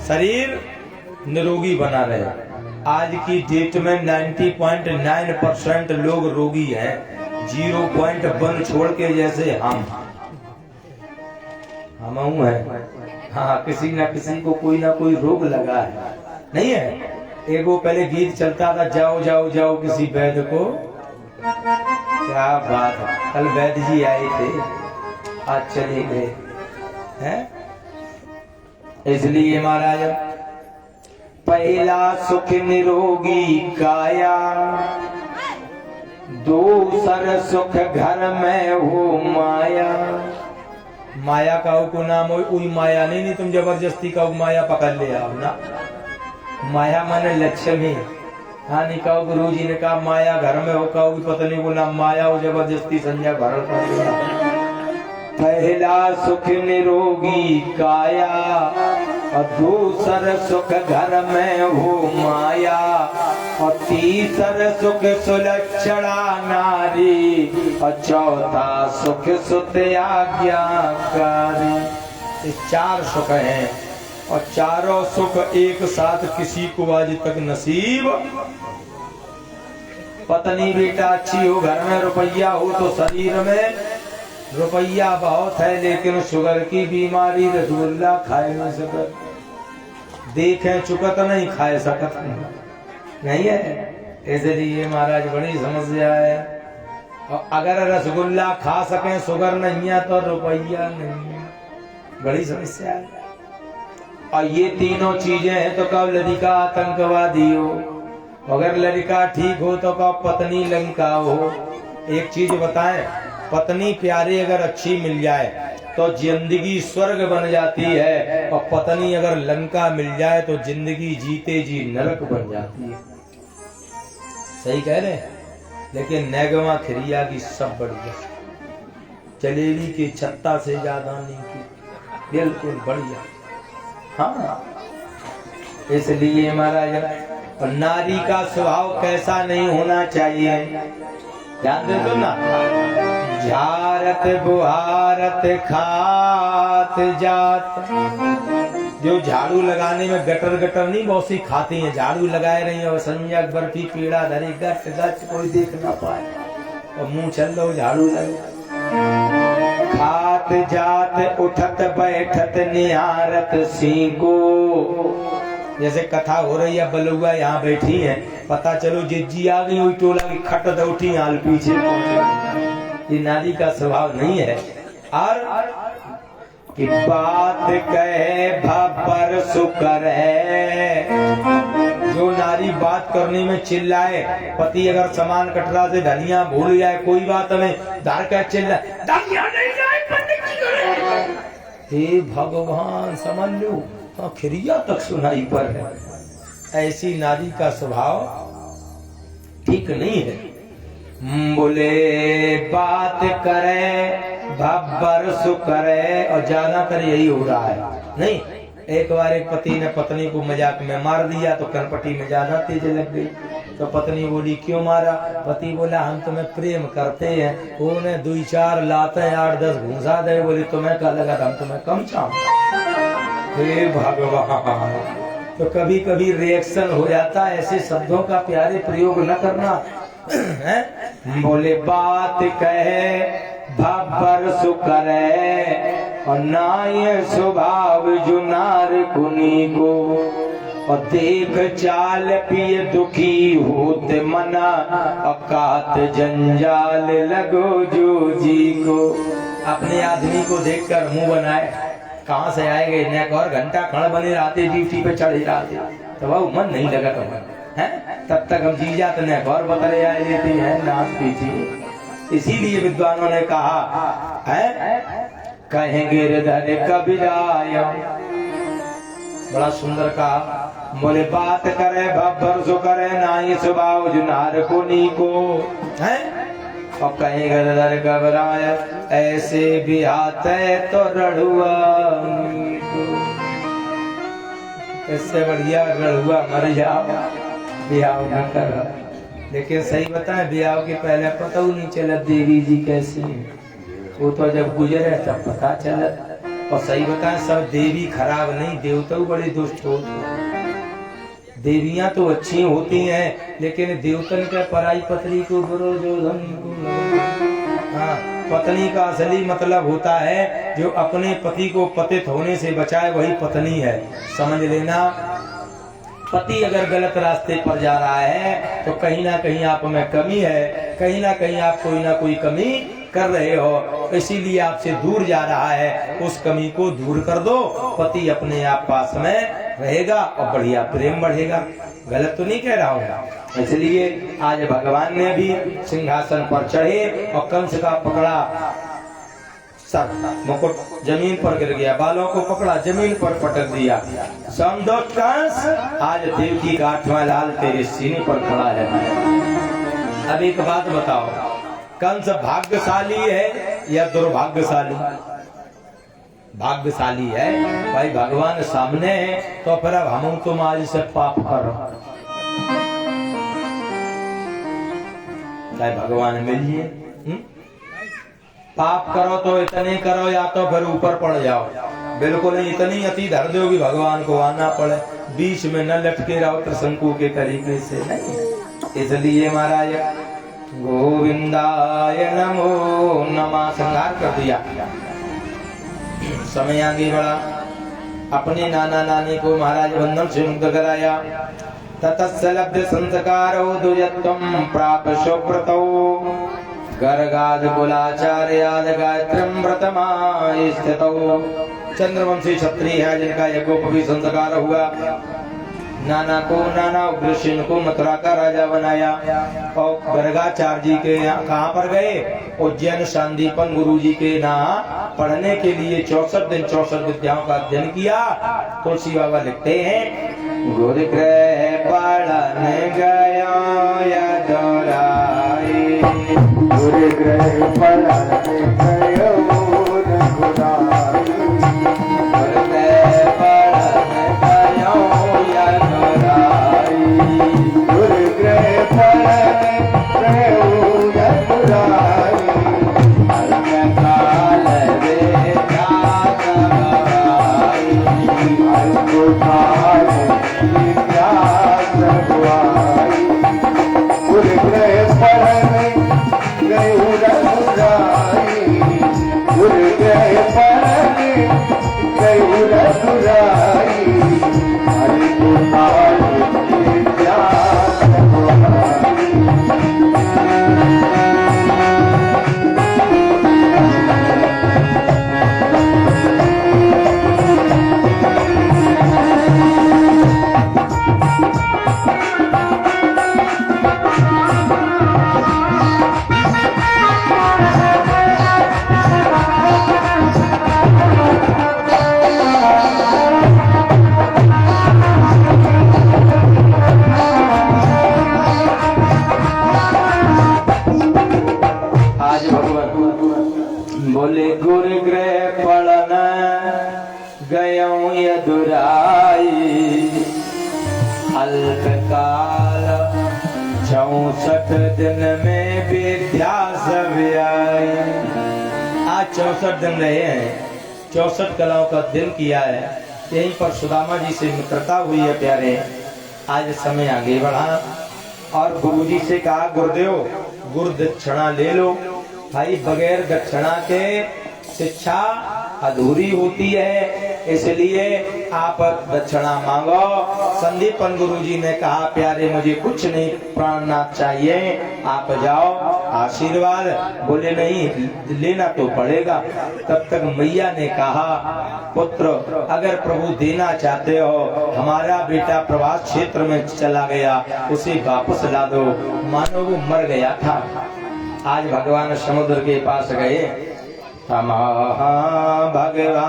शरीर निरोगी बना रहे। आज की डेट में 90.9% लोग रोगी हैं, 0.1 छोड़ के जैसे हम हैं। हाँ, किसी न किसी को कोई ना कोई रोग लगा है, नहीं है? एक वो पहले गीत चलता था, जाओ जाओ जाओ किसी वैद्य को। क्या बात है, कल वैद्य जी आए थे, आज चले गए हैं। इसलिए महाराज पहला सुख निरोगी काया, दूसर सुख घर में हो माया। माया का को नाम हो उई माया नहीं, तुम जबरदस्ती का माया पकड़ ले आओ ना। माया माने लक्ष्मी। हाँ नहीं कहो, गुरु जी ने कहा माया घर में हो, कहो पत्नी को नाम माया हो, जबरदस्ती संज्ञा भरण कर दिया। पहला सुख निरोगी काया, और दूसर सुख घर में हो माया, और तीसर सुख सुलक्षणा नारी, और चौथा सुख सुत आज्ञाकारी। ये 4 सुख हैं, और चारों सुख एक साथ किसी को आज तक नसीब। पत्नी बेटा अच्छी हो, घर में रुपया हो, तो शरीर में रुपया बहुत है, लेकिन शुगर की बीमारी, रसगुल्ला खाए नहीं सकत, देखें चुकत नहीं, खाए सकत नहीं है। इसलिए महाराज बड़ी समस्या है। और अगर रसगुल्ला खा सकें, शुगर नहीं है, तो रुपया नहीं है, बड़ी समस्या है। और ये तीनों चीजें हैं तो कब लड़का आतंकवादी हो, अगर लड़का ठीक हो तो कब पत्नी लंका हो। एक चीज बताएं, पत्नी प्यारी अगर अच्छी मिल जाए तो जिंदगी स्वर्ग बन जाती है, और पत्नी अगर लंका मिल जाए तो जिंदगी जीते जी नरक बन जाती है। सही कह रहे हैं? लेकिन नैगवा खिरिया की सब बढ़िया, जलेबी की छत्ता से ज्यादा नहीं की, बिल्कुल बढ़िया। हाँ, इसलिए महाराज नारी का स्वभाव कैसा नहीं होना चाहिए, ध्यान दे दो ना। झारत बुहारत खात जात, जो झाड़ू लगाने में गटर गटर नहीं बहुत सी खाती हैं, झाड़ू लगाए रही और संजक बर्फी पीड़ा धरे गच गच कोई देख ना पाए और मुंह चल लो झाड़ू लगे। खात जात उठत बैठत निहारत सी को, जैसे कथा हो रही है, बलुआ यहाँ बैठी है, पता चलो जिज्जी आ गई हुई टोला की खट दौठी हाल पीछे पहुंचे। ये नारी का स्वभाव नहीं है। और कि बात कहे भबर सुकर है, जो नारी बात करने में चिल्लाए, पति अगर सामान कटरा से धनिया भूल जाए, कोई बात हमें धार कर चिल्लाए, धनिया नहीं जाए, हे भगवान समझ लो, तो खिरिया तक सुनाई पर है। ऐसी नारी का स्वभाव ठीक नहीं है। बोले बात करे भब्बर सुकरे, और ज्यादातर यही हो रहा है। नहीं, एक बार एक पति ने पत्नी को मजाक में मार दिया तो कनपटी में ज्यादा तेज लग गई। तो पत्नी बोली क्यों मारा? पति बोला हम तुम्हें प्रेम करते हैं। उन्हें 2-4 लाते 8-10 घूसा दे। बोली तुम्हें क्या लगा हम तुम्हें कम चाहते? हे भगवान, तो कभी कभी रिएक्शन हो जाता है, ऐसे शब्दों का प्यारे प्रयोग न करना है। बोले बात कहे भब्बर सुकरे, और नाय स्वभाव जुनार कुनी को, और देख चाल पिए दुखी होते मना, अकात जंजाल लगो जो जी को। अपने आदमी को देखकर मुंह बनाए, कहाँ से आएंगे इन्हें और घंटा खड़ बने रहते, ड्यूटी पे चढ़े रहते, तो वह मन नहीं लगा तुम्हें है। तब तक हम जी जाते हैं घर बतले आए लेते हैं नाच पीछे। इसीलिए विद्वानों ने कहा है कहेंगे हृदय कबीराय, बड़ा सुंदर कहा। बोले बात करे भब्बर सो करे, नाई स्वभाव जुनार कुनी को है, और कहेंगे हृदय घबराय, ऐसे भी आते तो रड़ुआ। इससे बढ़िया रड़ुआ मर जाओ, ब्याह न कर। लेकिन सही बताएं, ब्याह के पहले पता नहीं चला देवी जी कैसी है, वो तो जब गुजरे तब पता चला। और सही बताएं, सब देवी खराब नहीं, देवता बड़े दुष्ट होते हैं। देवियां तो अच्छी होती हैं, लेकिन देवतन के पराई पत्नी को दुर्योधन को। हाँ, पत्नी का असली मतलब होता है जो अपने पति को पतित होने से बचाए, वही पत्नी है। समझ लेना, पति अगर गलत रास्ते पर जा रहा है तो कहीं ना कहीं आप में कमी है, कहीं ना कहीं आप कोई ना कोई कमी कर रहे हो, इसीलिए आपसे दूर जा रहा है। उस कमी को दूर कर दो, पति अपने आप पास में रहेगा और बढ़िया प्रेम बढ़ेगा। गलत तो नहीं कह रहा हूँ। इसलिए आज भगवान ने भी सिंहासन पर चढ़े और कंस का पकड़ा सर, मुकुट जमीन पर गिर गया, बालों को पकड़ा जमीन पर पटक दिया। समदोष कंस, आज देवकी का 8वां लाल तेरे सीने पर खड़ा है। अब एक बात बताओ, कंस भाग्यशाली है या दुर्भाग्यशाली? भाग्यशाली है भाई, भगवान सामने है, तो फिर अब हम तुम आज से पाप करो, चाहे भगवान मिलिए। पाप करो तो इतने करो, या तो फिर ऊपर पड़ जाओ। बिल्कुल नहीं, इतनी अति धर दो कि भगवान को आना पड़े, बीच में न लटके रहो त्रिशंकु के तरीके से नहीं। इसलिए महाराज गोविंदाय नमो नमः संहार कर दिया। समय आगे बढ़ा, अपने नाना नानी को महाराज बंधन से मुक्त कराया। ततस्सलब्ध संस्कारो दुयत्वं प्राप सुव्रतो, गर्गाद कुलाचार्याद गायत्रं व्रतमाय स्थितौ। चंद्रवंशी क्षत्रिय है जिनका यज्ञोपवीत संस्कार हुआ। नाना को, नाना उग्रसेन को मथुरा का राजा बनाया। और गर्गाचार्य जी के यहाँ कहाँ पर गए? उज्जैन शांतिपन गुरु जी के यहाँ पढ़ने के लिए 64 दिन 64 विद्याओं का अध्ययन किया। तुलसी बाबा लिखते हैं, गुरु गृह पढ़ने गया या दोराई, दुर्ग्रह पड़न गयो रघुराई दुर्ग्रह पड़न गयो रघुराई काल रे अल्पकाल प्यास हुआई दुर्ग्रह पड़न गयो रघुराई दुर्ग्रह पड़न गयो रघुराई अल्पकाल प्यास हुआई आज भगवान बोले गुरु ग्रह पड़न गयो यदुराई अल्पकाल 64 दिन में विद्या सब आई। आज 64 दिन रहे हैं, 64 कलाओं का दिन किया है। यहीं पर सुदामा जी से मित्रता हुई है प्यारे। आज समय आगे बढ़ा और गुरुजी से कहा गुरुदेव गुरु दक्षिणा ले लो। भाई बगैर दक्षिणा के शिक्षा अधूरी होती है, इसलिए आप दक्षिणा मांगो। संदीपन गुरुजी ने कहा प्यारे मुझे कुछ नहीं प्राणनाथ चाहिए, आप जाओ आशीर्वाद। बोले नहीं लेना तो पड़ेगा। तब तक मैया ने कहा पुत्र अगर प्रभु देना चाहते हो, हमारा बेटा प्रवास क्षेत्र में चला गया, उसे वापस ला दो। मानो वो मर गया था। आज भगवान समुद्र के पास गए। भगवान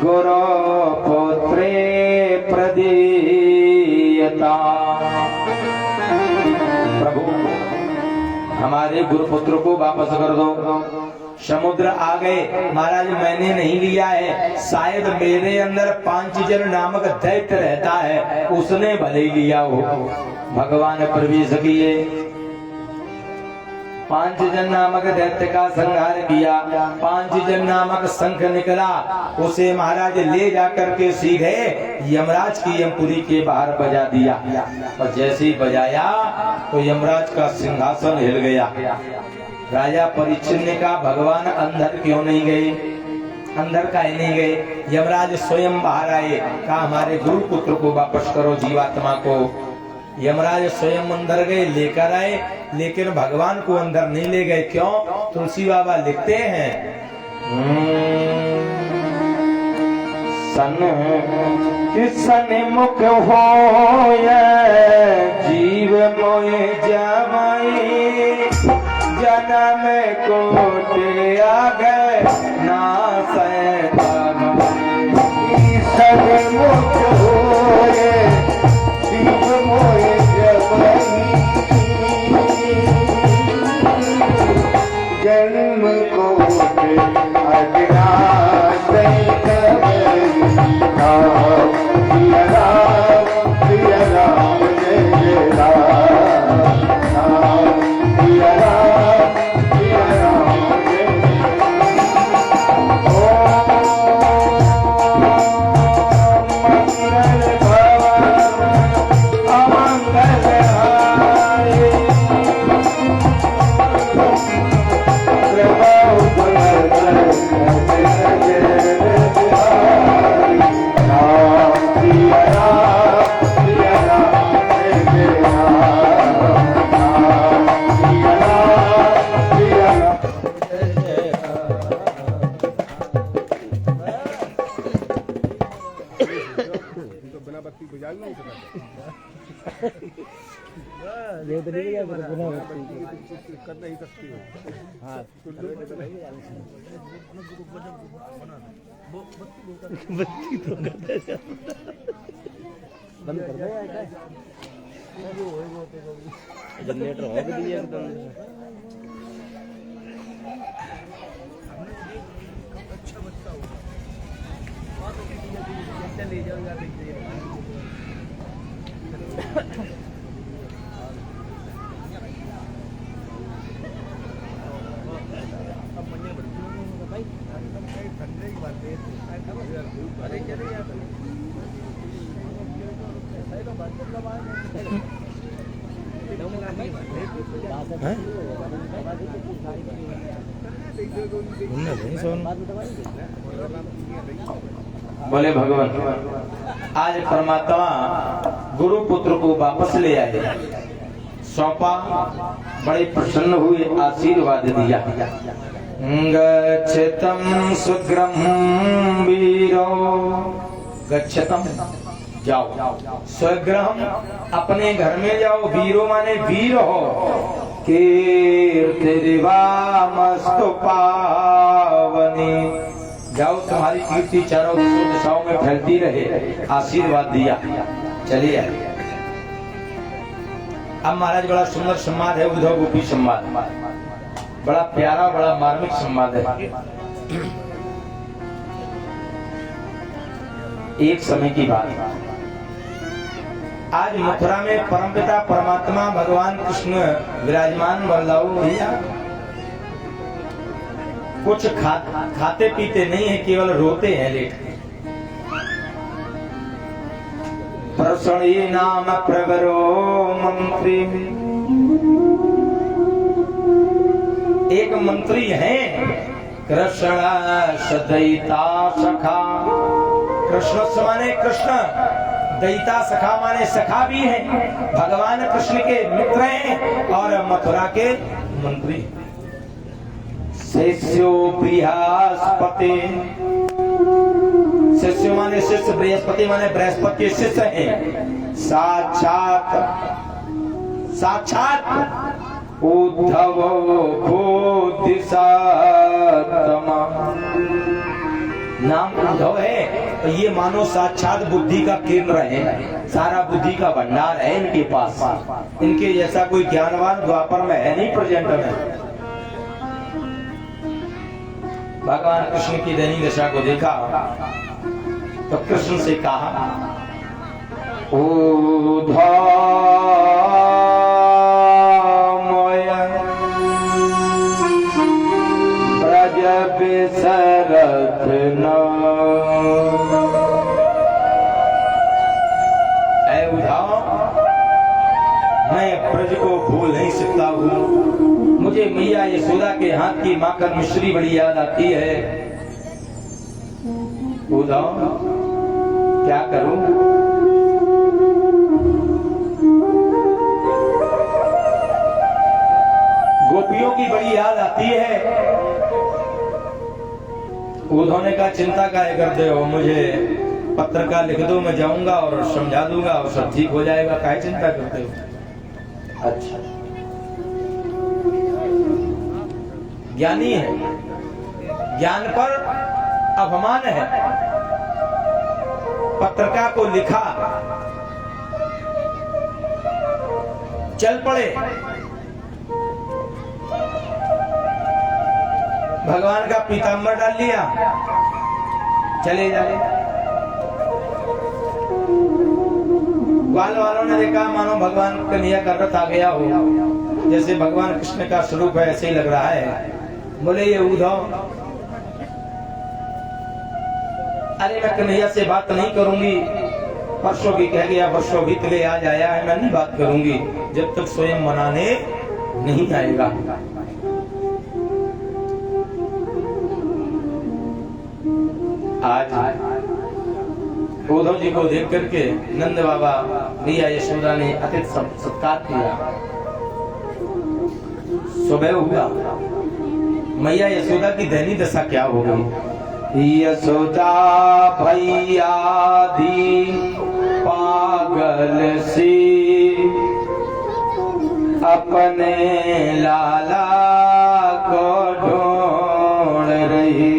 गुरु पुत्रे प्रदीयता। प्रभु हमारे गुरुपुत्र को वापस कर दो। समुद्र आ गए। महाराज मैंने नहीं लिया है, शायद मेरे अंदर पांचजन नामक दैत्य रहता है, उसने भले लिया हो। भगवान प्रवेश किए, पांचजन नामक दैत्य का संहार किया। पांचजन नामक शंख निकला, उसे महाराज ले जाकर के सीधे यमराज की यमपुरी के बाहर बजा दिया। और जैसे ही बजाया तो यमराज का सिंहासन हिल गया। राजा परीक्षित ने कहा भगवान अंदर क्यों नहीं गए? अंदर का ही नहीं गए। यमराज स्वयं बाहर आए, कहा हमारे गुरु पुत्र को वापस करो, जीवात्मा को। यमराज स्वयं अंदर गए, लेकर आए, लेकिन भगवान को अंदर नहीं ले गए। क्यों? तुलसी बाबा लिखते हैं सन किसन मुख हो जीव मोए जमाई, जन्म कोटे आ गए ना सन मुख होए जीव मोए जमाई, जन्म कोटे अज्ञात कर नहीं सकती हो। हाँ बत्ती तो बंद कर दो यार। जनरेटर हो भी दिया एकदम ले जाऊंगा बोले भगवान, आज परमात्मा गुरु पुत्र को वापस ले आए, सौंपा, बड़े प्रसन्न हुए, आशीर्वाद दिया। गच्छतं सुग्रहं वीरो, गच्छतं जाओ, स्वगृहम अपने घर में जाओ, वीरो माने वीर हो, कीर्तिर्वा मस्तु पावनी, जाओ तुम्हारी कीर्ति चारों दिशाओं में फैलती रहे, आशीर्वाद दिया। चलिए अब महाराज बड़ा सुंदर संवाद है, उद्धव गोपी संवाद, बड़ा प्यारा, बड़ा मार्मिक संवाद है। एक समय की बात, आज मथुरा में परमपिता परमात्मा भगवान कृष्ण विराजमान बरलाऊ भैया कुछ खाते पीते नहीं है, केवल रोते हैं लेट। प्रसन्न नाम प्रवरो मंत्री, एक मंत्री है कृष्ण सदयिता सखा, कृष्ण माने कृष्ण, दयिता सखा माने सखा भी है, भगवान कृष्ण के मित्र हैं और मथुरा के मंत्री। शिष्यो बृहस्पति, शिष्य माने शिष्य, बृहस्पति माने बृहस्पति के शिष्य हैं। साक्षात उद्धव बोधिसत्तम, नाम उद्धव है तो ये मानो साक्षात बुद्धि का केंद्र है, सारा बुद्धि का भंडार है इनके पास। इनके जैसा कोई ज्ञानवान द्वापर में है नहीं, प्रेजेंट में। भगवान कृष्ण की दयनीय दशा को देखा तो कृष्ण से कहा, उद्धव ब्रज बिसरत न, ऐ उद्धव, मैं ब्रज को भूल नहीं सकता हूँ, मुझे मैया यशोदा के हाथ की माखन मिश्री बड़ी याद आती है। उद्धव क्या करूं? गोपियों की बड़ी याद आती है। उद्धव ने कहा, चिंता काहे करते हो, मुझे पत्र का लिख दो, मैं जाऊंगा और समझा दूंगा और सब ठीक हो जाएगा, काहे चिंता करते हो। अच्छा, ज्ञानी है, ज्ञान पर अभिमान है, पत्रिका को लिखा, चल पड़े, भगवान का पीताम्बर डाल लिया, चले जाए। ग्वाल वालों ने देखा मानो भगवान कन्हैया का रथ आ गया हो, जैसे भगवान कृष्ण का स्वरूप है, ऐसे ही लग रहा है। बोले ये उद्धव, अरे मैं कन्हैया से बात नहीं करूंगी, परसों भी कह गया, वर्षों भी तले आज आया है, मैं नहीं बात करूंगी जब तक स्वयं मनाने नहीं आएगा। आज उद्धव जी को देख करके नंद बाबा मैया यशोदा ने अतिथि सत्कार किया। सुबह हुआ, मैया यशोदा की दयनीय दशा क्या हो गई। यशोदा भैया दी पागल सी, अपने लाला को ढूंढ रही,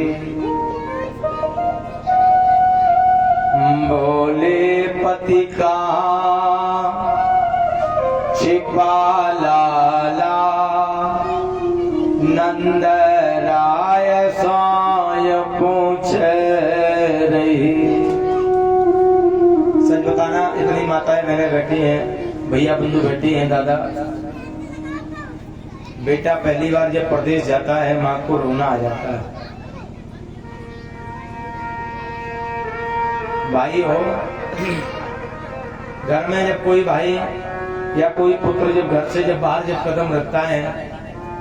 बोले पति का छिपा लाला नंद राय साय पूछ रही। सच बताना, इतनी माताएं मेरे बैठी हैं, भैया बंधु बैठी हैं, दादा। बेटा पहली बार जब प्रदेश जाता है माँ को रोना आ जाता है। भाई हो, घर में जब कोई भाई या कोई पुत्र जब घर से जब बाहर जब कदम रखता है,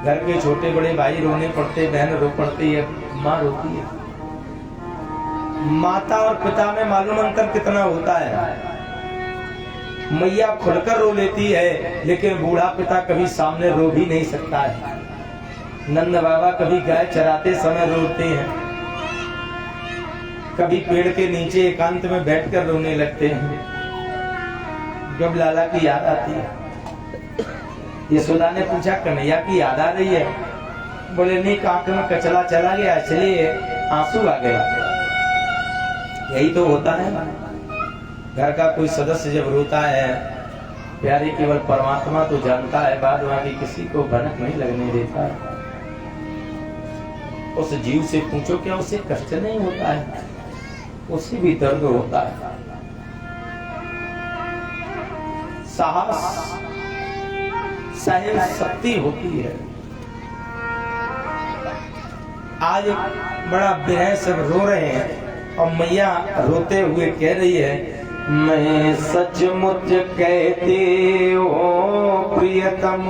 घर के छोटे बड़े भाई रोने पड़ते, बहन रो पड़ती है, माँ रोती है। माता और पिता में मालूम अंतर कितना होता है। मैया खुलकर रो लेती है, लेकिन बूढ़ा पिता कभी सामने रो भी नहीं सकता है। नंद बाबा कभी गाय चराते समय रोते हैं, कभी पेड़ के नीचे एकांत में बैठकर रोने लगते हैं जब लाला की याद आती है। यशोदा ने पूछा, कन्हैया की याद आ रही है? बोले नहीं, आंख में कचरा चला गया इसलिए आंसू आ गया। यही तो होता है, घर का कोई सदस्य जब रोता है, प्यारे केवल परमात्मा तो जानता है, बाद बाकी किसी को भनक नहीं लगने देता है। उस जीव से पूछो, क्या उसे कष्ट नहीं होता है? उसे भी दर्द होता है। साहस सहन शक्ति होती है। आज बड़ा विरह सब रो रहे हैं और मैया रोते हुए कह रही है, मैं सचमुच कहती हूँ प्रियतम,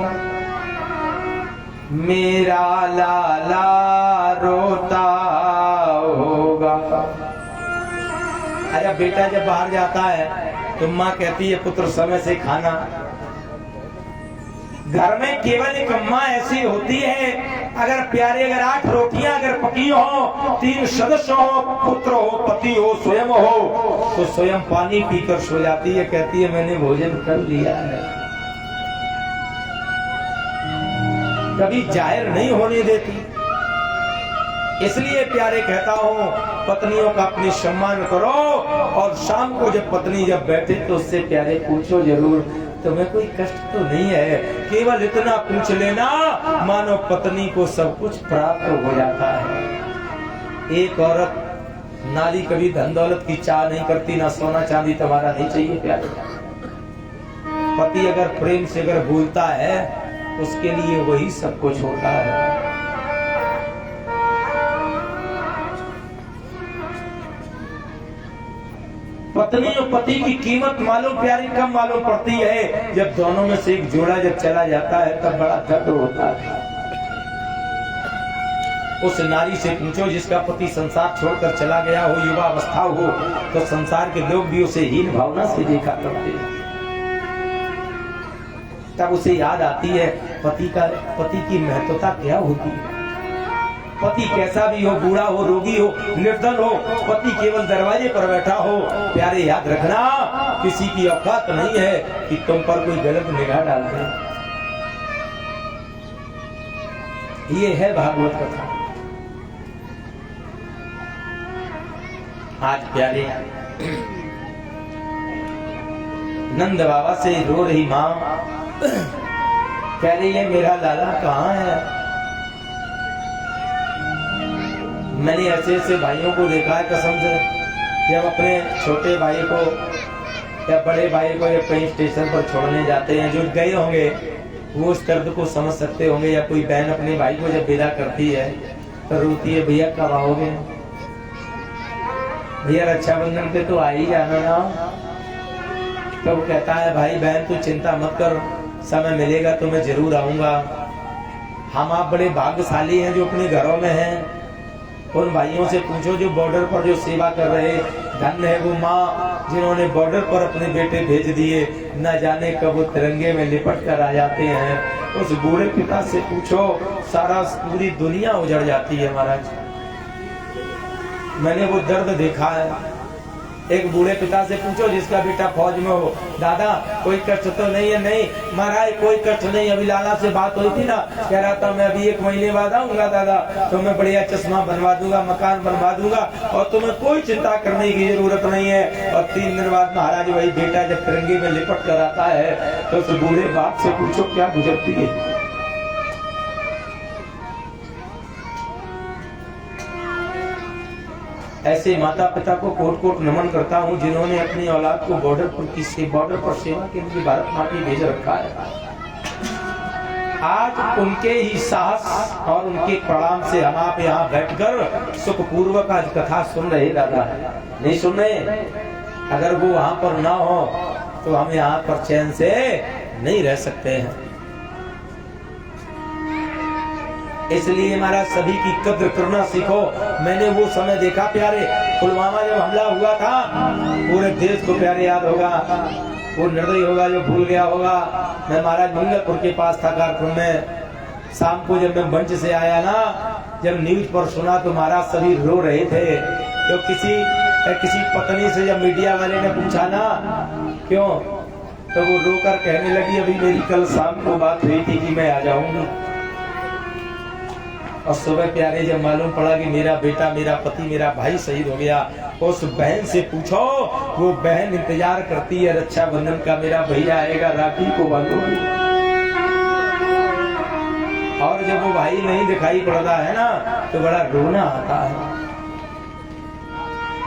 मेरा लाला रोता होगा। अरे बेटा जब बाहर जाता है तो माँ कहती है, पुत्र समय से खाना। घर में केवल एक अम्मा ऐसी होती है, अगर प्यारे अगर 8 रोटियां अगर पकी हो, 3 सदस्य हो, पुत्र हो, पति हो, स्वयं हो, तो स्वयं पानी पीकर सो जाती है, कहती है मैंने भोजन कर लिया है। कभी जाहिर नहीं होने देती। इसलिए प्यारे कहता हूँ, पत्नियों का अपनी सम्मान करो, और शाम को जब पत्नी जब बैठे तो उससे प्यारे पूछो जरूर, तुम्हें कोई कष्ट तो नहीं है? केवल इतना पूछ लेना, मानो पत्नी को सब कुछ प्राप्त हो जाता है। एक औरत नारी कभी धन दौलत की चाह नहीं करती, ना सोना चांदी तुम्हारा नहीं चाहिए प्यारे। पति अगर प्रेम से अगर भूलता है, उसके लिए वही सब कुछ होता है। पत्नी और पति की कीमत मालूम प्यारी कम मालूम पड़ती है, जब दोनों में से एक जोड़ा जब चला जाता है तब बड़ा दर्द होता है। उस नारी से पूछो जिसका पति संसार छोड़कर चला गया हो, युवा अवस्था हो, तो संसार के लोग भी उसे हीन भावना से देखा करते हैं। तब उसे याद आती है पति की महत्वता क्या होती है। पति कैसा भी हो, बूढ़ा हो, रोगी हो, निर्धन हो, पति केवल दरवाजे पर बैठा हो, प्यारे याद रखना, किसी की औकात नहीं है कि तुम पर कोई गलत निगाह डाल दे। ये है भागवत कथा। आज प्यारे नंद बाबा से रो रही माँ कह रही है, मेरा लाला कहाँ है? मैंने ऐसे ऐसे भाइयों को देखा है कसम से, जब अपने छोटे भाई को या बड़े भाई को या कहीं स्टेशन पर छोड़ने जाते हैं, जो गए होंगे वो उस दर्द को समझ सकते होंगे। या कोई बहन अपने भाई को जब विदा करती है तो रोती है, भैया कब आओगे? भैया रक्षाबंधन पे तो आ ही जाना ना। तो वो कहता है, भाई बहन तू चिंता मत कर, समय मिलेगा तो मैं जरूर आऊंगा। हम आप बड़े भाग्यशाली हैं जो अपने घरों में हैं। उन भाइयों से पूछो जो बॉर्डर पर जो सेवा कर रहे, धन्य है वो माँ जिन्होंने बॉर्डर पर अपने बेटे भेज दिए, न जाने कब वो तिरंगे में लिपट कर आ जाते हैं। उस बूढ़े पिता से पूछो, सारा पूरी दुनिया उजड़ जाती है महाराज। मैंने वो दर्द देखा है। एक बूढ़े पिता से पूछो जिसका बेटा फौज में हो, दादा कोई कष्ट तो नहीं है? नहीं महाराज कोई कष्ट नहीं। अभी लाला से बात हुई थी ना, कह रहा था मैं अभी 1 महीने बाद आऊंगा दादा, तो मैं बढ़िया चश्मा बनवा दूंगा, मकान बनवा दूंगा और तुम्हें कोई चिंता करने की जरूरत नहीं है। और 3 दिन बाद महाराज वही बेटा जब तिरंगे में लिपट कर आता है तो उस बूढ़े बाप से पूछो क्या गुजरती है। ऐसे माता पिता को कोट कोट नमन करता हूँ जिन्होंने अपनी औलाद को बॉर्डर पर सेवा के लिए भारत माँ की भेज रखा है। आज उनके ही साहस और उनके प्रणाम से हम आप यहाँ बैठकर सुखपूर्वक आज कथा सुन रहे दादा, नहीं सुन रहे? अगर वो वहां पर ना हो तो हम यहाँ पर चैन से नहीं रह सकते हैं। इसलिए हमारा सभी की कद्र करना सीखो। मैंने वो समय देखा प्यारे, पुलवामा जब हमला हुआ था, पूरे देश को प्यारे याद होगा, वो निर्दयी होगा जो भूल गया होगा। मैं महाराज मंगलपुर के पास था कार्यक्रम में, शाम को जब मैं मंच से आया ना, जब न्यूज पर सुना तो महाराज सभी रो रहे थे। तो किसी पत्नी से जब मीडिया वाले ने पूछा ना क्यों, तो वो रोकर कहने लगी अभी मेरी कल शाम को बात हुई थी कि मैं आ जाऊंगी। और सुबह प्यारे जब मालूम पड़ा कि मेरा बेटा, मेरा पति, मेरा भाई शहीद हो गया, उस बहन से पूछो, वो बहन इंतजार करती है रक्षाबंधन का, मेरा भैया आएगा राखी को बांधूंगी। और जब वो भाई नहीं दिखाई पड़ता है ना तो बड़ा रोना आता है।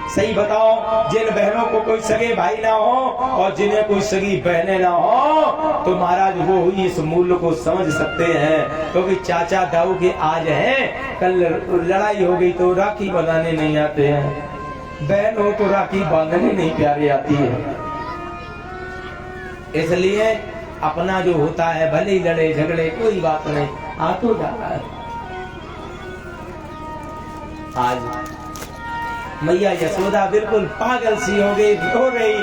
सही बताओ, जिन बहनों को कोई सगे भाई ना हो और जिन्हें कोई सगी बहनें ना हो तो महाराज वो इस मूल्य को समझ सकते हैं। क्योंकि चाचा दाऊ के आज हैं, कल लड़ाई हो गई तो राखी बनाने नहीं आते हैं, बहन हो तो राखी बांधने नहीं प्यारी आती है। इसलिए अपना जो होता है भले ही लड़े झगड़े कोई बात नहीं, आ तो जाता है। आज मैया यशोदा बिल्कुल पागल सी हो गई, रो रही,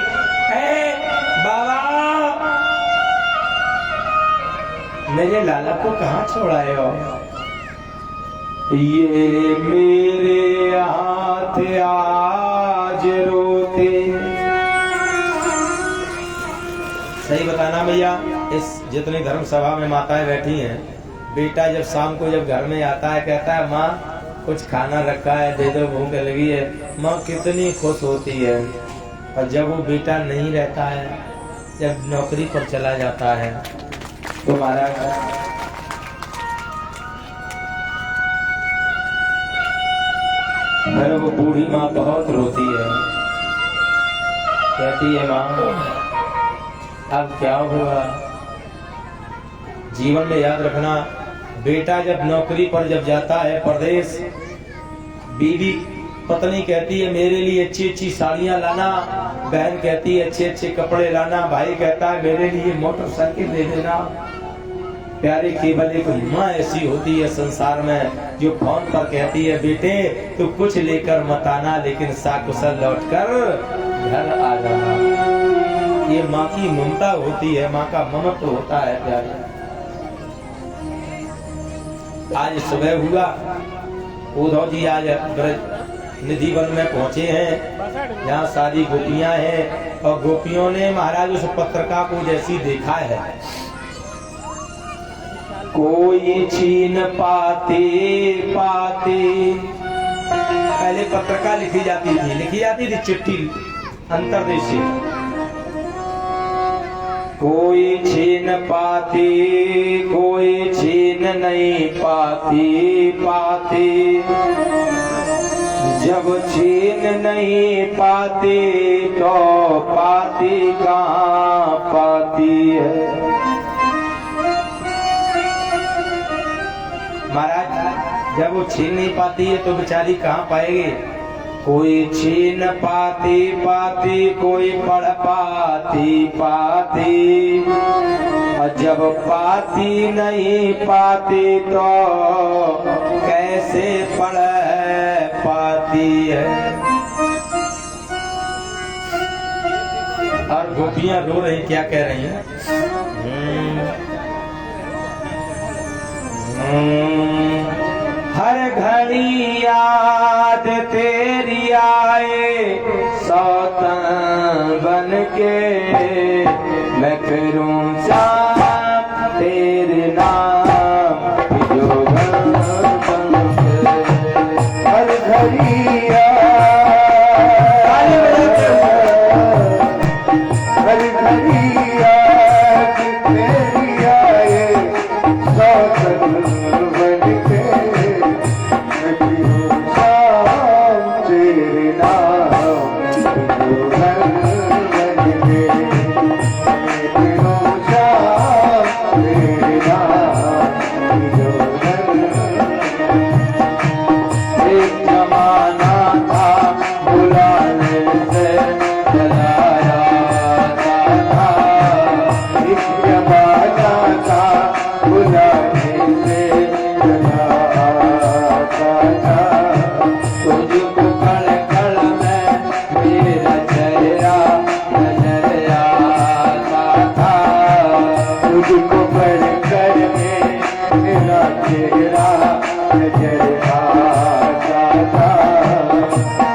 बाबा मेरे लाला को कहाँ छोड़ाए हो? ये मेरे हाथ आज रोते। सही बताना भैया, इस जितनी धर्म सभा में माताएं बैठी हैं, बेटा जब शाम को जब घर में आता है कहता है माँ कुछ खाना रखा है दे दो, भूख लगी है, माँ कितनी खुश होती है। और जब वो बेटा नहीं रहता है, जब नौकरी पर चला जाता है तो महाराज फिर वो बूढ़ी माँ बहुत रोती है, कहती है माँ अब क्या हुआ? जीवन में याद रखना, बेटा जब नौकरी पर जब जाता है परदेश, बीवी पत्नी कहती है मेरे लिए अच्छी अच्छी साड़ियां लाना, बहन कहती है अच्छे अच्छे कपड़े लाना, भाई कहता है मेरे लिए मोटरसाइकिल दे देना। प्यारे केवल एक माँ ऐसी होती है संसार में जो फोन पर कहती है बेटे तू कुछ लेकर मत आना लेकिन साकुशल लौट कर घर आ जाना। ये माँ की ममता होती है, माँ का ममत्व होता है प्यारे। आज सुबह हुआ, उद्धव जी आज निधि वन में पहुंचे हैं, यहाँ सारी गोपियां हैं और गोपियों ने महाराज उस पत्रिका को जैसी देखा है, कोई छीन पाते पाते, पहले पत्रिका लिखी जाती थी चिट्ठी अंतरदेशी, कोई छीन पाती कोई छीन नहीं पाती पाती, जब छीन नहीं पाती तो पाती कहाँ पाती है। महाराज जब वो छीन नहीं पाती है तो बेचारी कहाँ पाएगी? कोई छीन पाती पाती कोई पढ़ पाती पाती, और जब पाती नहीं पाती तो कैसे पढ़ पाती है। और गोपियां रो रही, क्या कह रही हैं? हर घड़ी याद तेरी आए सौतन बन के मैं फिरूं शाम तेरे नाम की जोगन बन के हर घड़ी हर घड़ी याद तेरी आए सौतन बन के मैं फिरूं शाम तेरे नाम की जोगन बन के मैं फिरूं शाम तेरे नाम की जोगन एक जमाना था बुलाने से चलाया था एक जमाना था बुलाने से चला आता था तुझको कड़ कड़ में मेरा चेहरा नजर आता था तुझको पढ़ कर मेरा चेहरा नजर आता था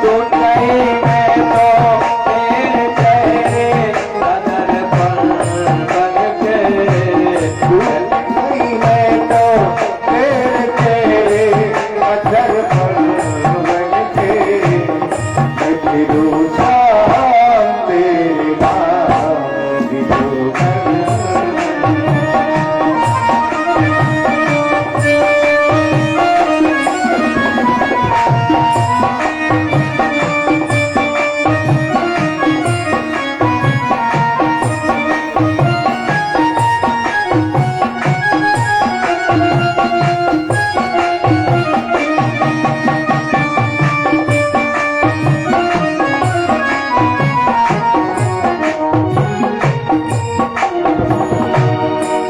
तू नहीं मैं तो तेरे चेहरे नजर बन के नहीं मैं तो तेरे चेहरे अधर पर बन के मैं फिरूं शाम तेरे नाम की जोगन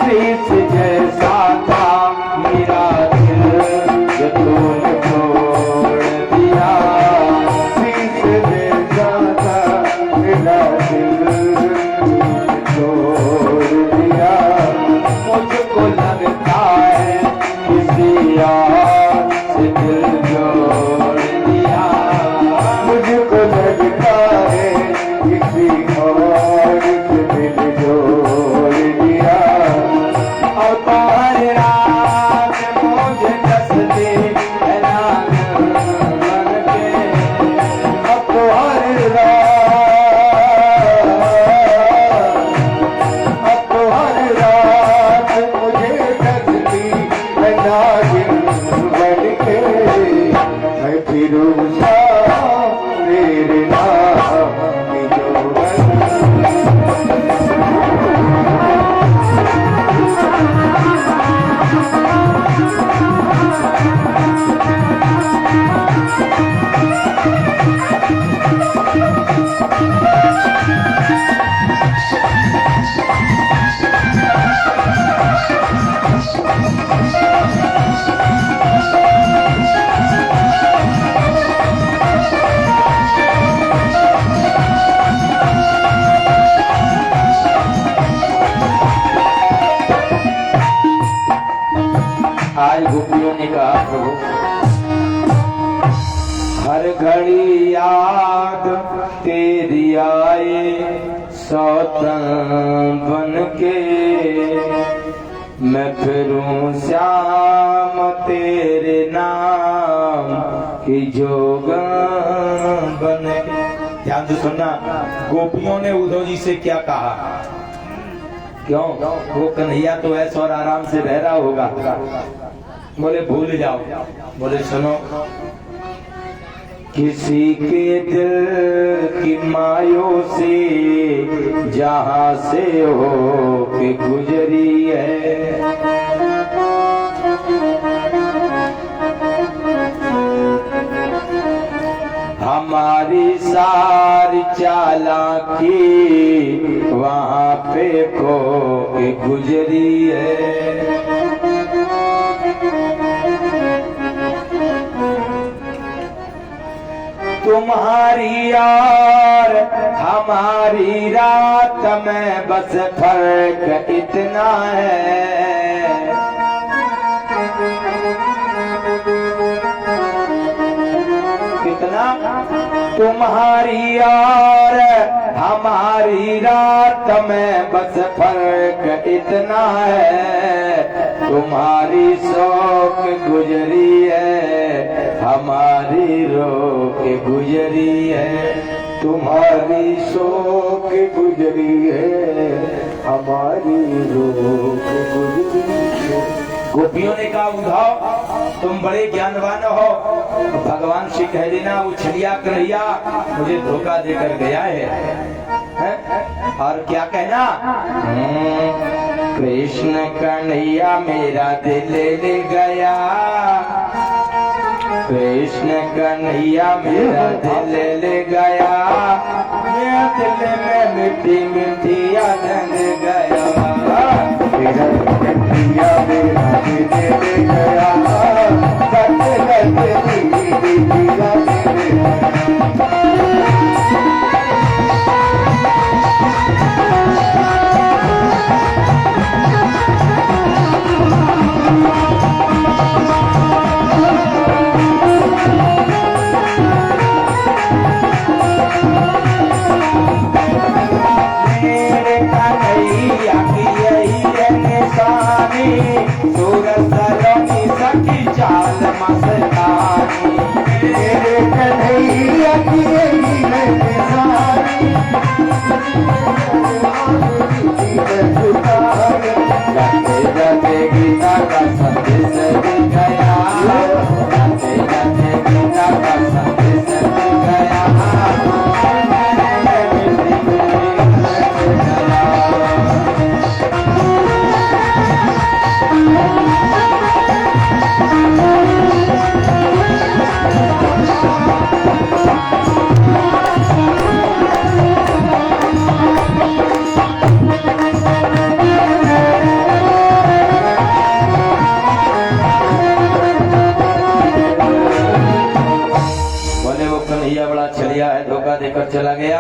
शीश जैसा था मेरा दिल जो तूने तोड़ दिया शीश जैसा था मेरा दिल तोड़ दिया मुझको लगता है किसी और से दिल जोड़ दिया मुझको लगता है किसी और से दिल जोड़ दिया और तो हर रात मुझे डसती है नागिन बन के अब तो हर रात मुझे डसती है नागिन बन के मैं फिरूं शाम तेरे नाम की जोगन आज गोपियों ने कहा प्रभु हर घड़ी याद तेरी आए सौतन बन के मैं फिरूं श्याम तेरे नाम की जोगन बन के। ध्यान से सुनना, गोपियों ने उद्धव जी से क्या कहा? क्यों? वो कन्हैया तो ऐसा और आराम से रह रहा होगा। बोले भूल जाओ। बोले सुनो, किसी के दिल की मायों से जहां से हो के गुजरी है, हमारी सारी चालाकी वहां पे खो के गुजरी है। तुम्हारी और हमारी रात में बस फर्क इतना है, तुम्हारी और हमारी रात में बस फर्क इतना है, तुम्हारी शौक गुजरी है, हमारी रोक गुजरी है, तुम्हारी शोक गुजरी है, हमारी रोक गुजरी है। गोपियों ने कहा उद्धव तुम बड़े ज्ञानवान हो, भगवान से कह देना उछलिया कन्हैया मुझे धोखा देकर गया है? और क्या कहना? कृष्ण कन्हैया मेरा दिल ले गया, कृष्ण कन्हैया मेरा दिल ले गया, मेरा दिल में मिट्टी मिट्टी आनंद गया, मेरा कन्हैया मेरा दिल ले गया, लट लट दिया सूरत सलोनी सखी चाल मस्तानी, मेरे कन्हैया की यही है निशानी, जाते जाते गीता का संदेश दिखाया, जाते जाते गीता का संदेश दिखाया, धोखा देकर चला गया।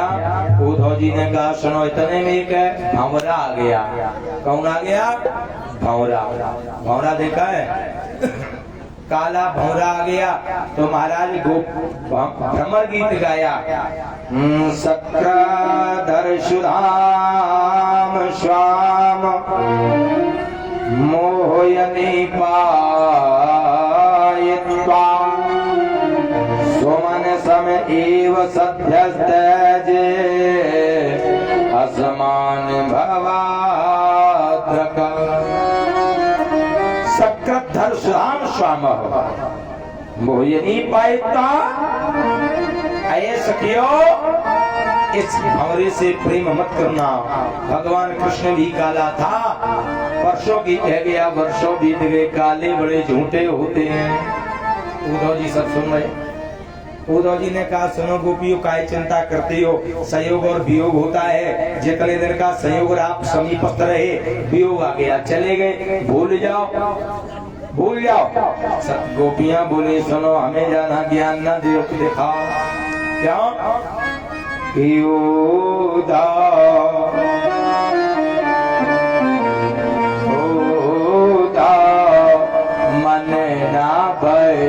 उद्धव जी ने कहा सुनो इतने में एक भंवरा आ गया। कौन आ गया? भंवरा। भंवरा देखा है? काला भंवरा आ गया तो महाराज भ्रमर गीत गाया, सक्राधर सुधाम श्याम मोहयनी पायित्वा सोमन सम एव सध्यस्तेजे असमान भवाद्रक। सक्राधर सुधाम श्याम मोहयनी पायित्वा। आये सखियो, इस भंवरे से प्रेम मत करना। भगवान कृष्ण भी काला था, वर्षों की कह गया, वर्षों बीत गए, काले बड़े झूठे होते हैं। उद्धव जी सब सुन रहे। उद्धव जी ने कहा सुनो गोपियों, काय चिंता करते हो, संयोग और वियोग होता है। जितने दिन का संयोग आप समीपस्थ रहे, वियोग आ गया, चले गए, भूल जाओ भूल जाओ। सब गोपियां बोले सुनो हमें जाना ज्ञान न दिखाओ। क्या? मन ना भय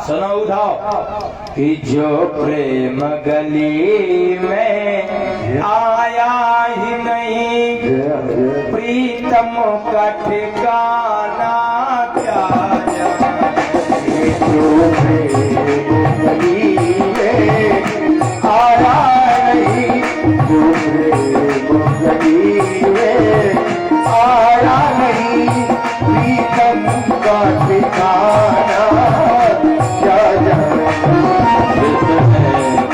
सुनो उठाओ कि जो प्रेम गली में आया ही नहीं, प्रीतम का ठिकाना क्या जाने। जो प्रेम गली में आया नहीं, जो प्रेम गली में आया नहीं, प्रीतम का ठिकाना क्या जाने।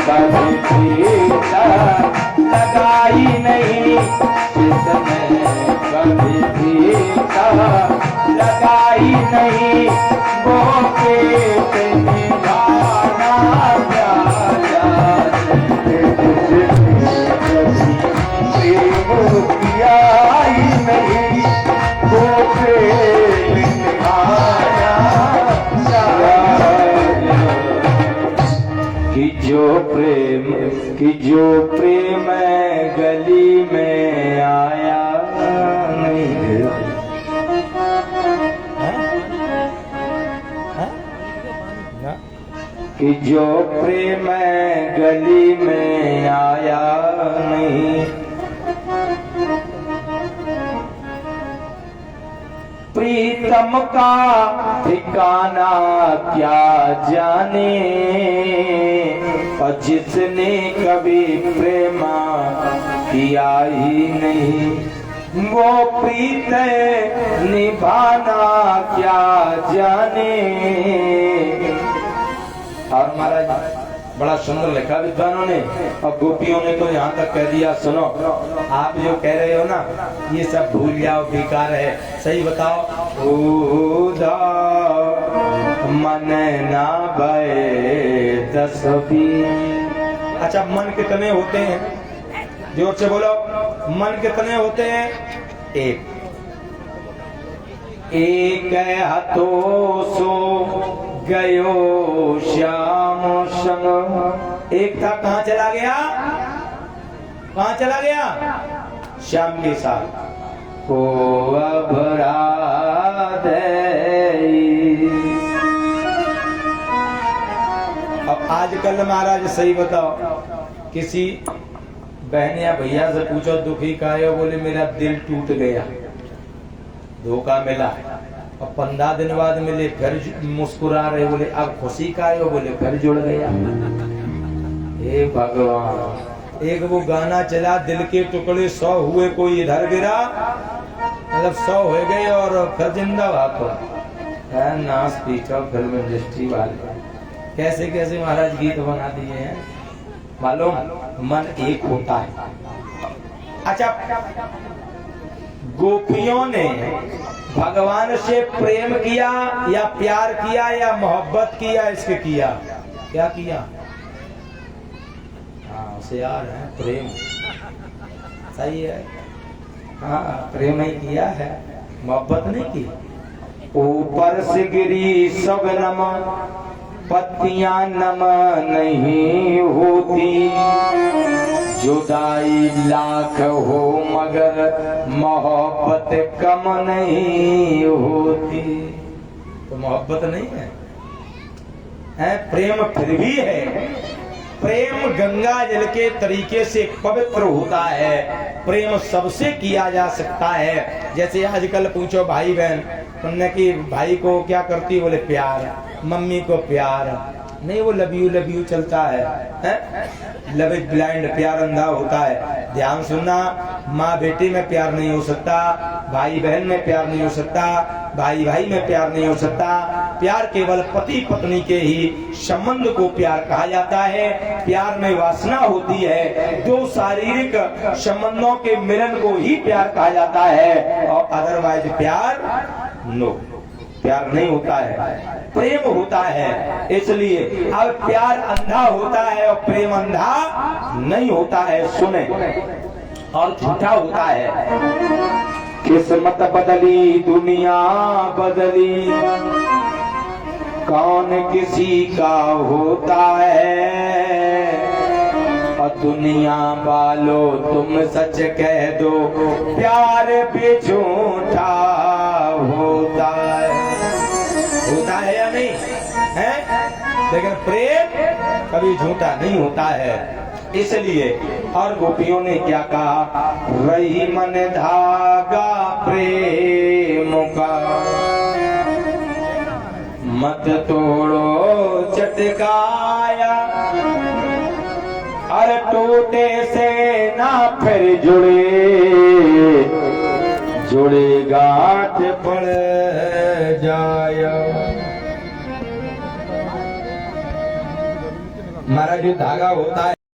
कभी पीता लगाई नहीं, जिसने कभी पीता लगाई नहीं, वो पेट निभाना क्या जाने। प्रेम किया ही नहीं, वो प्रेम निभाना क्या कि जो प्रेम गली में आया नहीं। कि जो प्रेम गली में आया नहीं, प्रीतम का ठिकाना क्या जाने। और जिसने कभी प्रेम किया ही नहीं, वो प्रीत निभाना क्या जाने। और महाराज बड़ा सुंदर लिखा विद्वानों ने, और गोपियों ने तो यहाँ तक कह दिया, सुनो आप जो कह रहे हो ना ये सब भूल जाओ, बेकार है। सही बताओ, मन ना भय तस्बी। अच्छा, मन कितने होते हैं? जोर से बोलो, मन कितने होते हैं? एक। एक हाथों सो गयो श्याम संग। एक था, कहाँ चला गया? कहाँ चला गया? श्याम के साथ। को अभरा अब आजकल महाराज सही बताओ, किसी बहन या भैया से पूछो दुखी का है, बोले मेरा दिल टूट गया, धोखा मिला। और 15 दिन बाद मिले फिर मुस्कुरा रहे, बोले अब खुशी का है, बोले फिर जुड़ गया। हे भगवान, एक वो गाना चला, दिल के टुकड़े 100 हुए कोई इधर गिरा, मतलब 100 हो गए और फिर जिंदा भागो। नाच पीछो फिल्म इंडस्ट्री वाले कैसे कैसे महाराज गीत बना दिए हैं, मालूम। मन एक होता है। अच्छा, गोपियों ने भगवान से प्रेम किया या प्यार किया या मोहब्बत किया? इसके किया, क्या किया? हाँ होशियार है, प्रेम। सही है, हाँ प्रेम ही किया है, मोहब्बत नहीं की। ऊपर से गिरी सब नम, पत्तियां नम नहीं होती, जुदाई लाख हो मगर मोहब्बत कम नहीं होती। तो मोहब्बत नहीं है, प्रेम फिर भी है। प्रेम गंगा जल के तरीके से पवित्र होता है, प्रेम सबसे किया जा सकता है। जैसे आजकल पूछो भाई बहन, तुमने कि भाई को क्या करती, बोले प्यार, मम्मी को प्यार नहीं, वो लव यू चलता है, लव इज ब्लाइंड, प्यार अंधा होता है। ध्यान सुनना, माँ बेटे में प्यार नहीं हो सकता, भाई बहन में प्यार नहीं हो सकता, भाई भाई में प्यार नहीं हो सकता। प्यार केवल पति पत्नी के ही संबंध को प्यार कहा जाता है। प्यार में वासना होती है, दो शारीरिक संबंधों के मिलन को ही प्यार कहा जाता है, और अदरवाइज प्यार नो, प्यार नहीं होता है, प्रेम होता है। इसलिए अब प्यार अंधा होता है और प्रेम अंधा नहीं होता है। सुने, और झूठा होता है। किस्मत बदली, दुनिया बदली, कौन किसी का होता है। और दुनिया वालों तुम सच कह दो, प्यार भी झूठा होता है। होता है या नहीं है? लेकिन प्रेम कभी झूठा नहीं होता है। इसलिए और गोपियों ने क्या कहा, रही मन धागा प्रेम का, मत तोड़ो चटकाया, और टूटे से ना फिर जुड़े गांठ पड़ जाया। हमारा जो धागा होता है